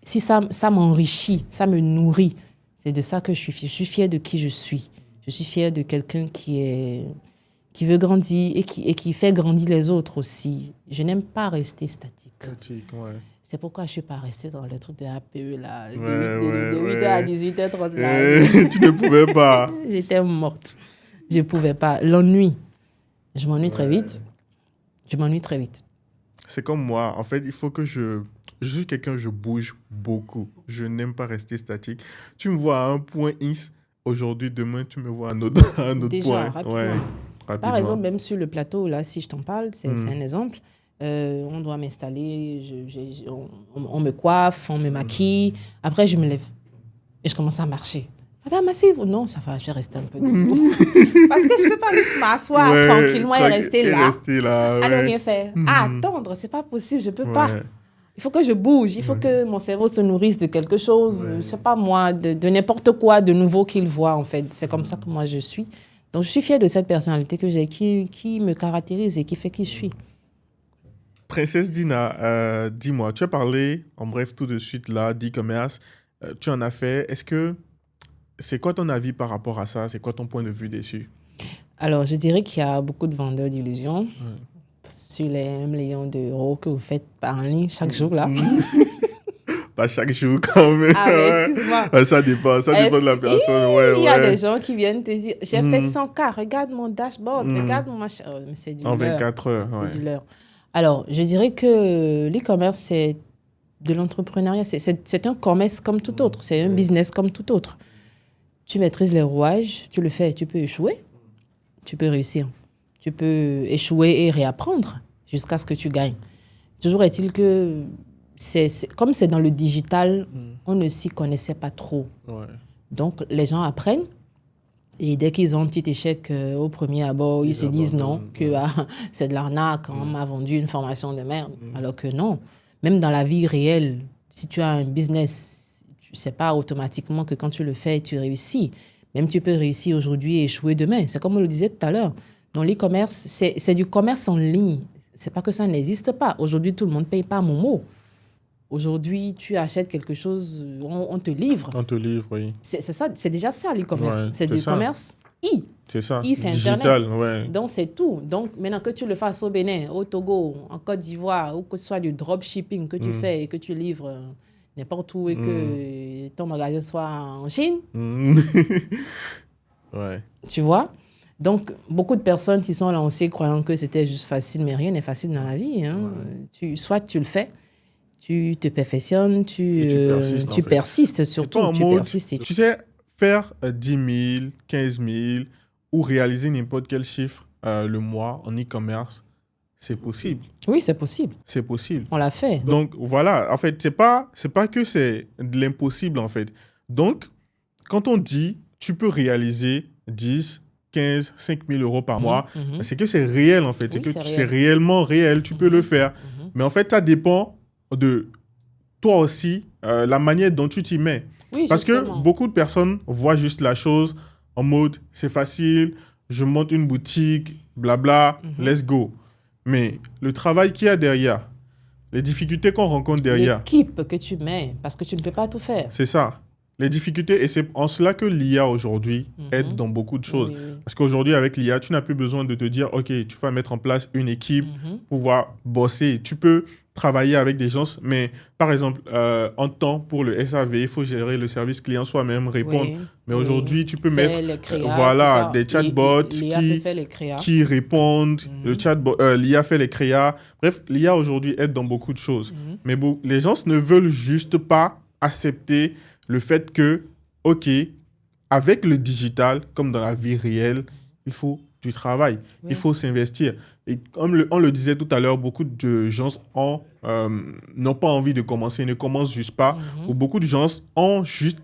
S1: Si ça m'enrichit, ça me nourrit. C'est de ça que je suis fière. Je suis fière de qui je suis. Je suis fière de quelqu'un qui veut grandir et qui fait grandir les autres aussi. Je n'aime pas rester statique. C'est pourquoi je ne suis pas restée dans le truc de APE, là, de 8h à 18h30.
S2: Tu ne pouvais pas.
S1: J'étais morte. Je ne pouvais pas. L'ennui. Je m'ennuie très vite.
S2: C'est comme moi. En fait, il faut que je suis quelqu'un, je bouge beaucoup. Je n'aime pas rester statique. Tu me vois à un point X, aujourd'hui, demain, tu me vois à un autre point.
S1: Rapidement.
S2: Ouais, rapidement.
S1: Par exemple, même sur le plateau, là, si je t'en parle, c'est un exemple. On doit m'installer, on me coiffe, on me maquille. Après, je me lève et je commence à marcher. Madame, asseyez-vous. Non, ça va, je vais rester un peu debout. Parce que je ne peux pas juste m'asseoir tranquillement et rester là. À ne rien faire. À attendre, ce n'est pas possible, je ne peux pas. Il faut que je bouge, il faut que mon cerveau se nourrisse de quelque chose, je ne sais pas moi, de n'importe quoi de nouveau qu'il voit en fait. C'est comme ça que moi je suis. Donc je suis fière de cette personnalité que j'ai, qui me caractérise et qui fait qui je suis.
S2: Princesse Dina, dis-moi, tu as parlé, en bref, tout de suite là, d'e-commerce. Tu en as fait. C'est quoi ton avis par rapport à ça? C'est quoi ton point de vue dessus?
S1: Alors, je dirais qu'il y a beaucoup de vendeurs d'illusions sur les 1 million d'euros que vous faites en ligne chaque jour là.
S2: Pas chaque jour quand même.
S1: Ah, mais excuse-moi.
S2: Ça dépend de la personne.
S1: Il y a des gens qui viennent te dire, j'ai fait 100K, regarde mon dashboard, regarde mon machin. Oh, mais c'est du
S2: en
S1: leurre.
S2: 24 heures.
S1: C'est du leurre. Alors, je dirais que l'e-commerce, c'est de l'entrepreneuriat. C'est un commerce comme tout autre. C'est un business comme tout autre. Tu maîtrises les rouages, tu le fais, tu peux échouer, tu peux réussir. Tu peux échouer et réapprendre jusqu'à ce que tu gagnes. Toujours est-il que, comme c'est dans le digital, on ne s'y connaissait pas trop.
S2: Ouais.
S1: Donc, les gens apprennent. Et dès qu'ils ont un petit échec au premier abord, ils se disent non, que c'est de l'arnaque, on m'a vendu une formation de merde. Alors que non, même dans la vie réelle, si tu as un business, c'est pas automatiquement que quand tu le fais, tu réussis. Même tu peux réussir aujourd'hui et échouer demain. C'est comme on le disait tout à l'heure. Dans l'e-commerce, c'est du commerce en ligne. C'est pas que ça n'existe pas. Aujourd'hui, tout le monde paye pas Momo. Aujourd'hui, tu achètes quelque chose, on te livre.
S2: On te livre, oui.
S1: C'est ça, c'est déjà ça l'e-commerce.
S2: Ouais,
S1: c'est du commerce
S2: C'est ça.
S1: C'est
S2: digital,
S1: Internet.
S2: ouais.
S1: Donc, c'est tout. Donc, maintenant que tu le fasses au Bénin, au Togo, en Côte d'Ivoire, ou que ce soit du dropshipping que tu fais et que tu livres n'importe où et que ton magasin soit en Chine,
S2: Ouais.
S1: tu vois. Donc, beaucoup de personnes qui sont lancées croyant que c'était juste facile, mais rien n'est facile dans la vie. Hein. Soit tu le fais, tu te perfectionnes, tu persistes surtout.
S2: Tu sais, faire 10 000, 15 000 ou réaliser n'importe quel chiffre le mois en e-commerce, c'est possible.
S1: Oui, c'est possible.
S2: C'est possible.
S1: On l'a fait.
S2: Donc, voilà. En fait, c'est pas que c'est de l'impossible, en fait. Donc, quand on dit tu peux réaliser 10, 15, 5 000 euros par mois, c'est que c'est réel, en fait.
S1: Oui,
S2: c'est que c'est réellement réel. Tu peux le faire. Mais en fait, ça dépend de toi aussi, la manière dont tu t'y mets.
S1: Oui,
S2: parce
S1: justement.
S2: que beaucoup de personnes voient juste la chose en mode c'est facile, je monte une boutique, blabla, let's go. Mais le travail qu'il y a derrière, les difficultés qu'on rencontre derrière.
S1: L'équipe que tu mets, parce que tu ne peux pas tout faire.
S2: C'est ça. Les difficultés, et c'est en cela que l'IA aujourd'hui aide dans beaucoup de choses.
S1: Oui, oui.
S2: Parce qu'aujourd'hui, avec l'IA, tu n'as plus besoin de te dire, OK, tu vas mettre en place une équipe pour pouvoir bosser. Tu peux travailler avec des gens, mais par exemple, en temps pour le SAV, il faut gérer le service client soi-même, répondre.
S1: Oui,
S2: mais aujourd'hui, tu peux
S1: Faire
S2: mettre
S1: les créas,
S2: des chatbots qui répondent. Le chatbot, l'IA fait les créas. Bref, l'IA aujourd'hui aide dans beaucoup de choses. Mais les gens ne veulent juste pas accepter le fait que, OK, avec le digital, comme dans la vie réelle, il faut du travail, il faut s'investir. Et comme on le disait tout à l'heure, beaucoup de gens n'ont pas envie de commencer, ne commencent juste pas. Ou beaucoup de gens ont juste,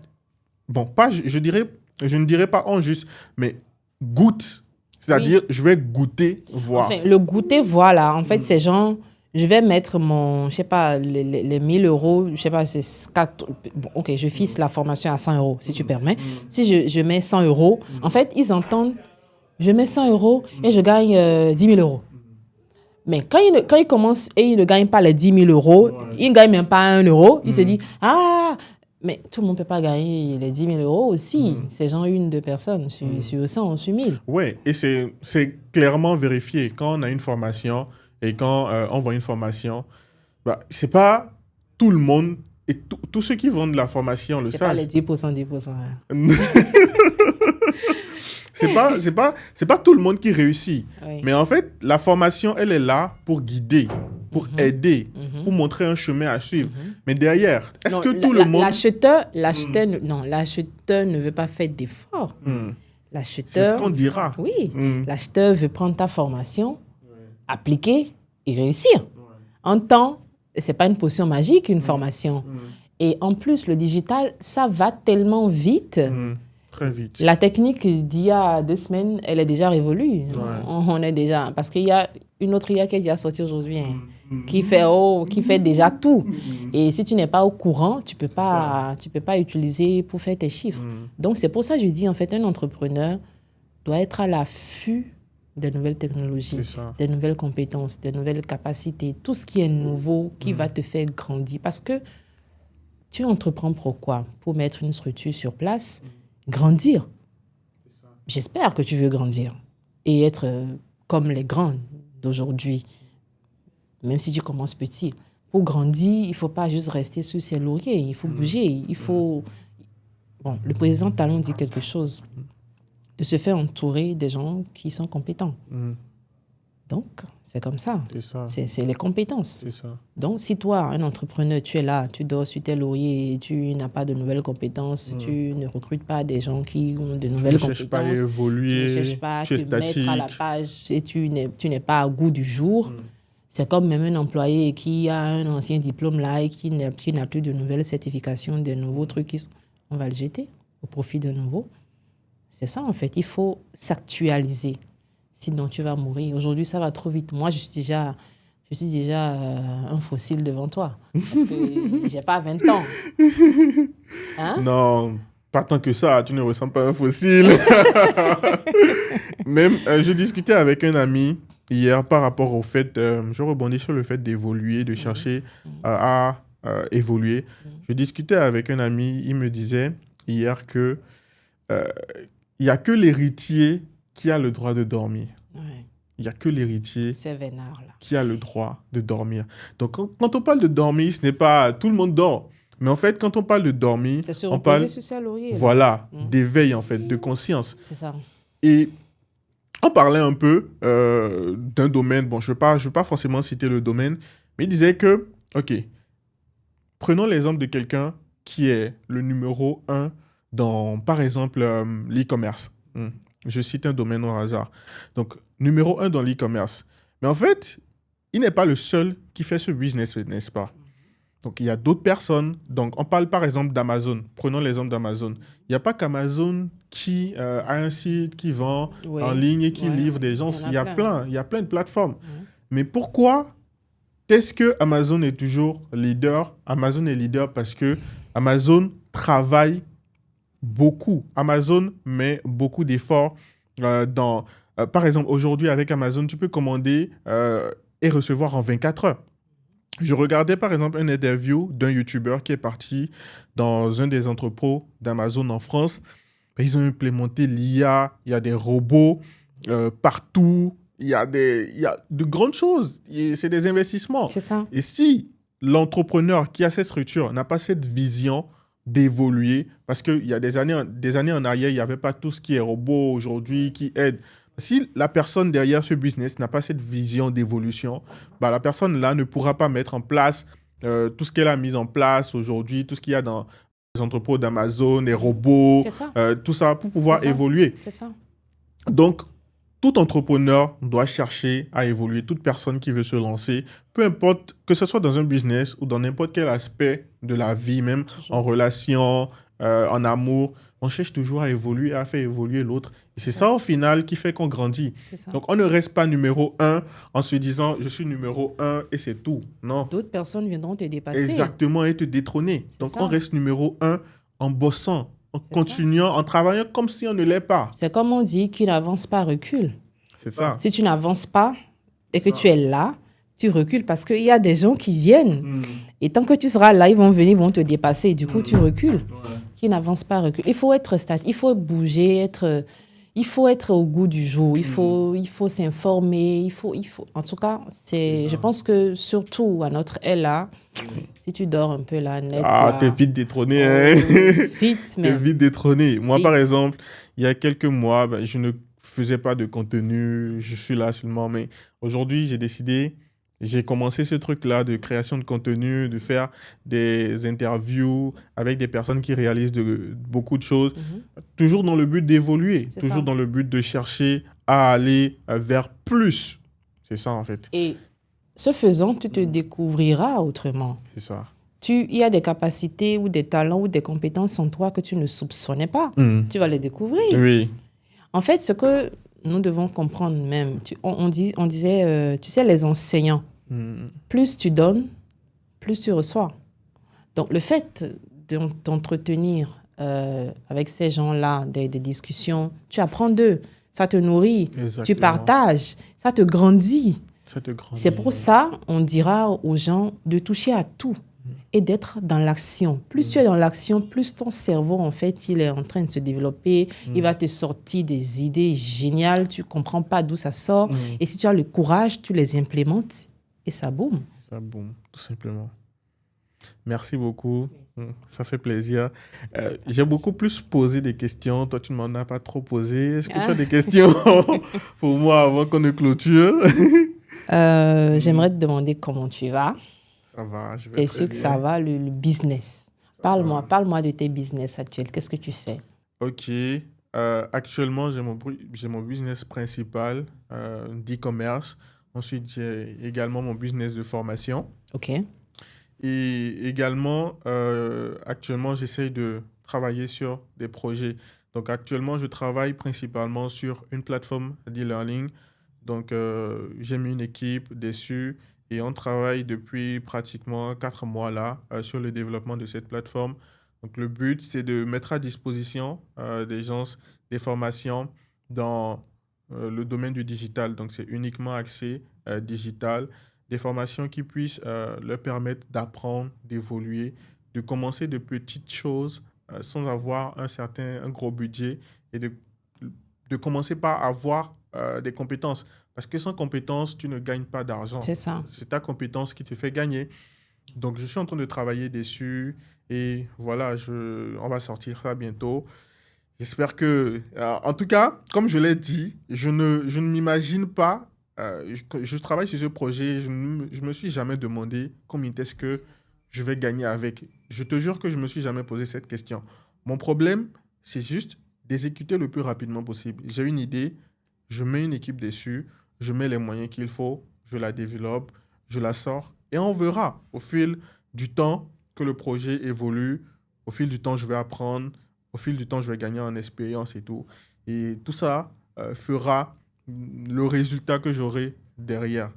S2: bon, pas, je ne dirais pas ont juste, mais goûtent. C'est-à-dire, je vais goûter, voir.
S1: Enfin, le goûter, voilà. En fait, ces gens... Je vais mettre je sais pas, les 1000 euros, je sais pas, c'est 4... Bon, OK, je fixe la formation à 100 euros, si tu permets. Si je mets 100 euros, en fait, ils entendent, je mets 100 euros et je gagne 10 000 euros. Mais quand ils commencent et ils ne gagnent pas les 10 000 euros, ils ne gagnent même pas 1 euro, ils se disent, ah, mais tout le monde ne peut pas gagner les 10 000 euros aussi. C'est genre 1-2 personnes sur 100 ou sur 1000.
S2: Oui, et c'est clairement vérifié. Quand on a une formation... Et quand on vend une formation, c'est pas tout le monde et tous ceux qui vendent la formation le savent.
S1: C'est pas les 10%. Hein.
S2: c'est pas tout le monde qui réussit.
S1: Oui.
S2: Mais en fait, la formation, elle est là pour guider, pour aider, pour montrer un chemin à suivre. Mais derrière, est-ce que tout le monde...
S1: L'acheteur ne veut pas faire d'efforts. L'acheteur...
S2: C'est ce qu'on dira.
S1: Oui. L'acheteur veut prendre ta formation, appliquer et réussir. En temps, c'est pas une potion magique, une formation. Et en plus, le digital, ça va tellement vite.
S2: Très vite.
S1: La technique d'il y a 2 semaines, elle est déjà révolue. On est déjà... Parce qu'il y a une autre IA qui est déjà sortie aujourd'hui, qui fait déjà tout. Et si tu n'es pas au courant, tu peux pas utiliser pour faire tes chiffres. Donc, c'est pour ça que je dis, en fait, un entrepreneur doit être à l'affût des nouvelles technologies, des nouvelles compétences, des nouvelles capacités, tout ce qui est nouveau, qui va te faire grandir. Parce que tu entreprends pourquoi? Pour mettre une structure sur place, grandir. J'espère que tu veux grandir et être comme les grands d'aujourd'hui, même si tu commences petit. Pour grandir, il ne faut pas juste rester sur ses lauriers, il faut bouger, il faut... Bon, le président Talon dit quelque chose, de se faire entourer des gens qui sont compétents. Donc, c'est comme ça. C'est les compétences.
S2: C'est ça.
S1: Donc, si toi, un entrepreneur, tu es là, tu dors sur tes lauriers, tu n'as pas de nouvelles compétences, tu ne recrutes pas des gens qui ont de nouvelles compétences.
S2: Tu ne cherches pas à évoluer,
S1: tu ne cherches pas à
S2: tu es
S1: te mettre à la
S2: statique.
S1: page et tu n'es pas à goût du jour. C'est comme même un employé qui a un ancien diplôme là et qui n'a plus de nouvelles certifications, de nouveaux trucs. On va le jeter au profit de nouveau. C'est ça, en fait. Il faut s'actualiser. Sinon, tu vas mourir. Aujourd'hui, ça va trop vite. Moi, je suis déjà un fossile devant toi. Parce que je n'ai pas 20 ans. Hein?
S2: Non, pas tant que ça. Tu ne ressembles pas à un fossile. Même, je discutais avec un ami hier par rapport au fait... je rebondis sur le fait d'évoluer, de chercher à évoluer. Je discutais avec un ami, il me disait hier que il n'y a que l'héritier qui a le droit de dormir.
S1: Ouais.
S2: Il n'y a que l'héritier
S1: C'est vénard, là.
S2: qui a le droit de dormir. Donc, quand on parle de dormir, ce n'est pas tout le monde dort. Mais en fait, quand on parle de dormir,
S1: C'est se
S2: on parle,
S1: reposer sur ses lauriers. Là.
S2: voilà, d'éveil, en fait, de conscience.
S1: C'est ça.
S2: Et on parlait un peu d'un domaine, bon, je ne veux pas forcément citer le domaine, mais il disait que, OK, prenons l'exemple de quelqu'un qui est le numéro un dans, par exemple, l'e-commerce. Je cite un domaine au hasard. Donc, numéro un dans l'e-commerce. Mais en fait, il n'est pas le seul qui fait ce business, n'est-ce pas? Donc, il y a d'autres personnes. Donc, on parle par exemple d'Amazon. Prenons l'exemple d'Amazon. Il n'y a pas qu'Amazon qui a un site qui vend en ligne et qui livre des gens. Il y a plein de plateformes. Mais pourquoi est-ce que Amazon est toujours leader? Amazon est leader parce que Amazon travaille beaucoup. Amazon met beaucoup d'efforts dans... par exemple, aujourd'hui, avec Amazon, tu peux commander et recevoir en 24 heures. Je regardais, par exemple, une interview d'un YouTuber qui est parti dans un des entrepôts d'Amazon en France. Ils ont implémenté l'IA, il y a des robots partout, il y a de grandes choses. C'est des investissements.
S1: C'est ça.
S2: Et si l'entrepreneur qui a cette structure n'a pas cette vision d'évoluer, parce qu'il y a des années en arrière, il n'y avait pas tout ce qui est robot aujourd'hui, qui aide. Si la personne derrière ce business n'a pas cette vision d'évolution, bah, la personne là ne pourra pas mettre en place tout ce qu'elle a mis en place aujourd'hui, tout ce qu'il y a dans les entrepôts d'Amazon, les robots, tout ça pour pouvoir évoluer.
S1: C'est ça.
S2: Donc, tout entrepreneur doit chercher à évoluer. Toute personne qui veut se lancer, peu importe que ce soit dans un business ou dans n'importe quel aspect de la vie, même en relation, en amour, on cherche toujours à évoluer, à faire évoluer l'autre. Et c'est ça au final qui fait qu'on grandit. Donc, on ne reste pas numéro un en se disant « je suis numéro un et c'est tout ». Non.
S1: D'autres personnes viendront te dépasser.
S2: Exactement, et te détrôner. Donc, on reste numéro un en bossant, en continuant, en travaillant comme si on ne l'est pas.
S1: C'est comme on dit, qui n'avance pas recule.
S2: C'est ça.
S1: Si tu n'avances pas et que tu es là, tu recules parce qu'il y a des gens qui viennent. Et tant que tu seras là, ils vont venir, ils vont te dépasser. Du coup, tu recules. Qui n'avance pas recule. Il faut être il faut bouger, il faut être au goût du jour. Il faut s'informer. En tout cas, je pense que surtout à notre ère là, si tu dors un peu là, net.
S2: Ah, t'es vite détrôné.
S1: Vite, mais.
S2: T'es vite détrôné. Moi, par exemple, il y a quelques mois, je ne faisais pas de contenu. Je suis là seulement. Mais aujourd'hui, j'ai commencé ce truc-là de création de contenu, de faire des interviews avec des personnes qui réalisent beaucoup de choses, toujours dans le but d'évoluer, toujours dans le but de chercher à aller vers plus. C'est ça, en fait.
S1: Et ce faisant, tu te découvriras autrement.
S2: C'est ça.
S1: Il y a des capacités ou des talents ou des compétences en toi que tu ne soupçonnais pas. Tu vas les découvrir.
S2: Oui.
S1: En fait, ce que nous devons comprendre même, on disait, tu sais, les enseignants, plus tu donnes, plus tu reçois. Donc, le fait d'entretenir avec ces gens-là des discussions, tu apprends d'eux, ça te nourrit, tu partages, ça te grandit. C'est pour ça, on dira aux gens de toucher à tout et d'être dans l'action. Plus tu es dans l'action, plus ton cerveau, en fait, il est en train de se développer. Il va te sortir des idées géniales. Tu ne comprends pas d'où ça sort. Et si tu as le courage, tu les implémentes et ça boum.
S2: Ça boum, tout simplement. Merci beaucoup. Ça fait plaisir. J'ai beaucoup plus posé des questions. Toi, tu ne m'en as pas trop posé. Est-ce que tu as des questions pour moi avant qu'on ne clôture?
S1: J'aimerais te demander comment tu vas.
S2: Ça va, je vais
S1: très bien. C'est sûr que ça va, le business. Parle-moi de tes business actuels. Qu'est-ce que tu fais?
S2: Ok. Actuellement, j'ai mon business principal d'e-commerce. Ensuite, j'ai également mon business de formation.
S1: Ok.
S2: Et également, actuellement, j'essaye de travailler sur des projets. Donc, actuellement, je travaille principalement sur une plateforme d'e-learning. Donc, j'ai mis une équipe dessus et on travaille depuis pratiquement 4 mois là sur le développement de cette plateforme. Donc, le but, c'est de mettre à disposition des gens des formations dans le domaine du digital. Donc, c'est uniquement accès digital. des formations qui puissent leur permettre d'apprendre, d'évoluer, de commencer de petites choses sans avoir un gros budget et de commencer par avoir des compétences. Parce que sans compétences, tu ne gagnes pas d'argent.
S1: C'est ça.
S2: C'est ta compétence qui te fait gagner. Donc, je suis en train de travailler dessus et voilà, on va sortir ça bientôt. J'espère que... en tout cas, comme je l'ai dit, je ne m'imagine pas... je travaille sur ce projet, je ne me suis jamais demandé combien est-ce que je vais gagner avec. Je te jure que je ne me suis jamais posé cette question. Mon problème, c'est juste d'exécuter le plus rapidement possible. J'ai une idée, je mets une équipe dessus, je mets les moyens qu'il faut, je la développe, je la sors et on verra au fil du temps que le projet évolue. Au fil du temps, je vais apprendre. Au fil du temps, je vais gagner en expérience et tout. Et tout ça fera le résultat que j'aurai derrière.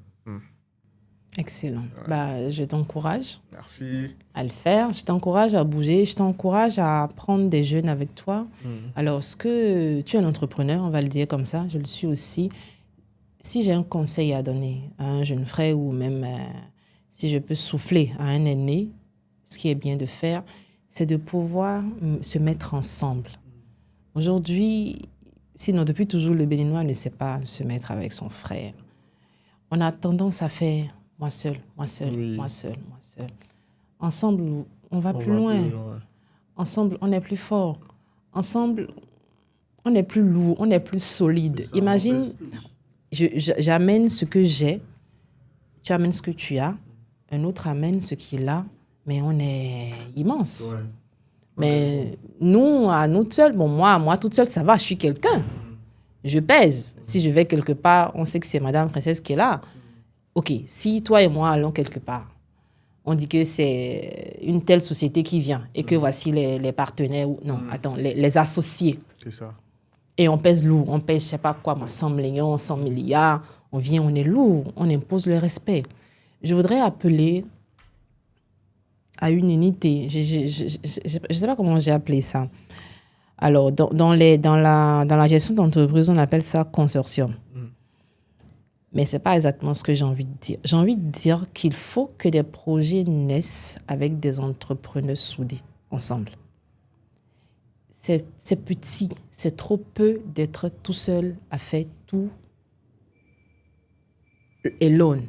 S1: Excellent.
S2: Ouais.
S1: Je t'encourage
S2: Merci.
S1: à le faire. Je t'encourage à bouger. Je t'encourage à prendre des jeunes avec toi. Alors, ce que tu es un entrepreneur, on va le dire comme ça, je le suis aussi. Si j'ai un conseil à donner à un jeune frère ou même si je peux souffler à un aîné, ce qui est bien de faire, c'est de pouvoir se mettre ensemble. Aujourd'hui, sinon depuis toujours, le Béninois ne sait pas se mettre avec son frère. On a tendance à faire moi seul,
S2: Oui.
S1: moi seul. Ensemble, on va plus loin. Ensemble, on est plus fort. Ensemble, on est plus lourd, on est plus solide. Imagine, j'amène ce que j'ai, tu amènes ce que tu as, un autre amène ce qu'il a, mais on est immense. Ouais. Mais nous, à nous seuls, moi toute seule, ça va, je suis quelqu'un. Je pèse. Si je vais quelque part, on sait que c'est Madame Princesse qui est là. OK, si toi et moi allons quelque part, on dit que c'est une telle société qui vient et que voici les partenaires, les associés.
S2: C'est ça.
S1: Et on pèse lourd, on pèse, je sais pas quoi, 100 millions, 100 milliards. On vient, on est lourd, on impose le respect. Je voudrais appeler à une unité. Je sais pas comment j'ai appelé ça. Alors, dans la gestion d'entreprise, on appelle ça consortium. Mais ce n'est pas exactement ce que j'ai envie de dire. J'ai envie de dire qu'il faut que des projets naissent avec des entrepreneurs soudés, ensemble. C'est petit, c'est trop peu d'être tout seul à faire tout alone.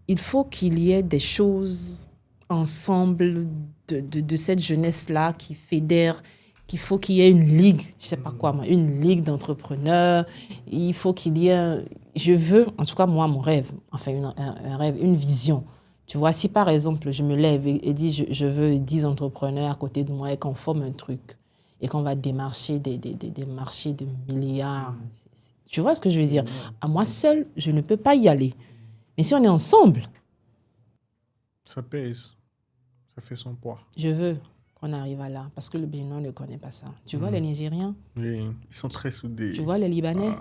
S1: Il faut qu'il y ait des choses ensemble de cette jeunesse-là qui fédère. Qu'il faut qu'il y ait une ligue, je ne sais pas quoi, une ligue d'entrepreneurs. Il faut qu'il y ait... Je veux, en tout cas, moi, mon rêve, enfin, un rêve, une vision. Tu vois, si par exemple, je me lève et dis je veux 10 entrepreneurs à côté de moi et qu'on forme un truc et qu'on va démarcher des marchés de milliards. Tu vois ce que je veux dire? À moi seule, je ne peux pas y aller. Mais si on est ensemble...
S2: Ça pèse. Ça fait son poids.
S1: Je veux qu'on arrive à là, parce que le Bénin ne connaît pas ça. Tu vois les Nigériens?
S2: Oui, ils sont très soudés.
S1: Tu vois les Libanais?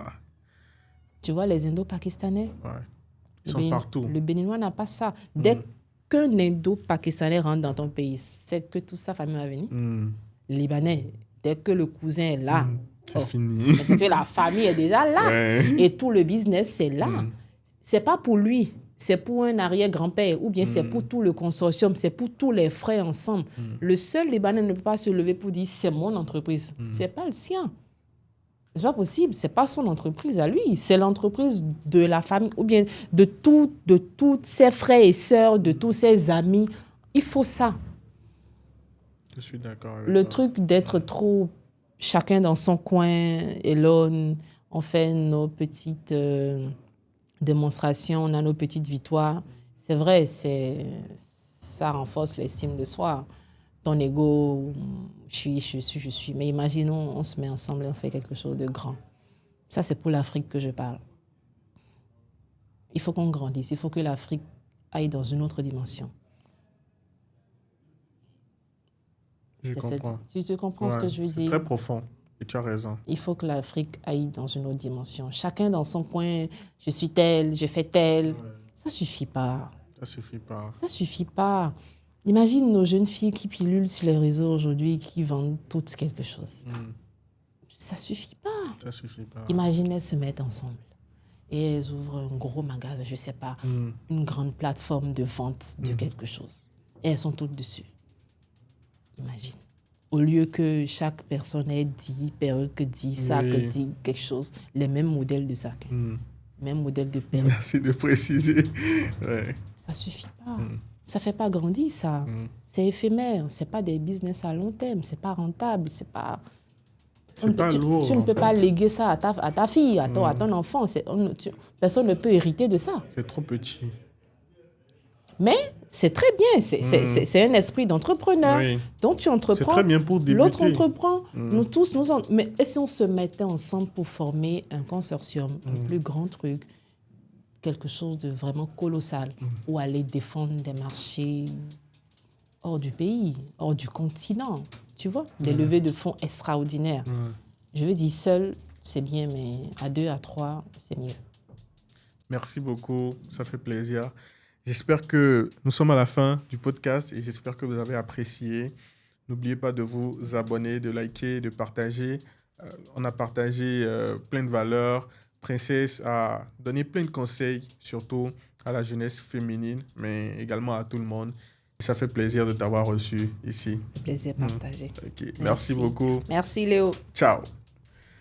S1: Tu vois les Indo-Pakistanais?
S2: Ouais. Ils sont partout.
S1: Le Béninois n'a pas ça. Dès qu'un Indo-Pakistanais rentre dans ton pays, c'est que toute sa famille va venir. Le Libanais, dès que le cousin est là,
S2: c'est fini.
S1: C'est que la famille est déjà là. Ouais. Et tout le business, c'est là. C'est pas pour lui. C'est pour un arrière-grand-père ou bien c'est pour tout le consortium, c'est pour tous les frères ensemble. Le seul Libanais ne peut pas se lever pour dire c'est mon entreprise. C'est pas le sien. C'est pas possible. C'est pas son entreprise à lui. C'est l'entreprise de la famille ou bien de tous ses frères et sœurs, de tous ses amis. Il faut ça.
S2: Je suis d'accord avec
S1: le
S2: toi.
S1: truc d'être trop chacun dans son coin, alone, on fait nos petites... démonstration, on a nos petites victoires. C'est vrai, ça renforce l'estime de soi. Ton ego, je suis. Mais imaginons, on se met ensemble et on fait quelque chose de grand. Ça, c'est pour l'Afrique que je parle. Il faut qu'on grandisse. Il faut que l'Afrique aille dans une autre dimension.
S2: Je comprends.
S1: Tu comprends ce que je veux dire?
S2: C'est très profond. Et tu as raison.
S1: Il faut que l'Afrique aille dans une autre dimension. Chacun dans son coin, je suis tel, je fais tel. Ouais. Ça ne suffit pas.
S2: Ça suffit pas.
S1: Ça suffit pas. Imagine nos jeunes filles qui pilulent sur les réseaux aujourd'hui, qui vendent toutes quelque chose. Ça suffit pas.
S2: Ça suffit pas.
S1: Imagine elles se mettre ensemble. et elles ouvrent un gros magasin, je ne sais pas, une grande plateforme de vente de quelque chose. Et elles sont toutes dessus. Imagine. Au lieu que chaque personne ait 10 perruques, que 10 sacs, que 10 quelque chose, les mêmes modèles de sacs, même modèle de perruques.
S2: Merci de préciser. Ouais.
S1: Ça ne suffit pas. Ça ne fait pas grandir, ça. C'est éphémère. Ce n'est pas des business à long terme. Ce n'est pas rentable. C'est pas...
S2: lourd.
S1: Tu ne peux pas léguer ça à ta fille, à ton enfant. Personne ne peut hériter de ça.
S2: C'est trop petit.
S1: Mais c'est très bien. C'est un esprit d'entrepreneur. Oui. Donc tu entreprends.
S2: C'est très bien pour débuter.
S1: L'autre entreprend. Nous tous, mais et si on se mettait ensemble pour former un consortium, un plus grand truc, quelque chose de vraiment colossal, ou aller défendre des marchés hors du pays, hors du continent, tu vois, des levées de fonds extraordinaires. Je veux dire, seul, c'est bien, mais à 2, à 3, c'est mieux.
S2: Merci beaucoup, ça fait plaisir. J'espère que nous sommes à la fin du podcast et j'espère que vous avez apprécié. N'oubliez pas de vous abonner, de liker, de partager. On a partagé plein de valeurs. Princesse a donné plein de conseils, surtout à la jeunesse féminine, mais également à tout le monde. Ça fait plaisir de t'avoir reçu ici.
S1: Plaisir partagé.
S2: Okay. Merci beaucoup.
S1: Merci Léo.
S2: Ciao.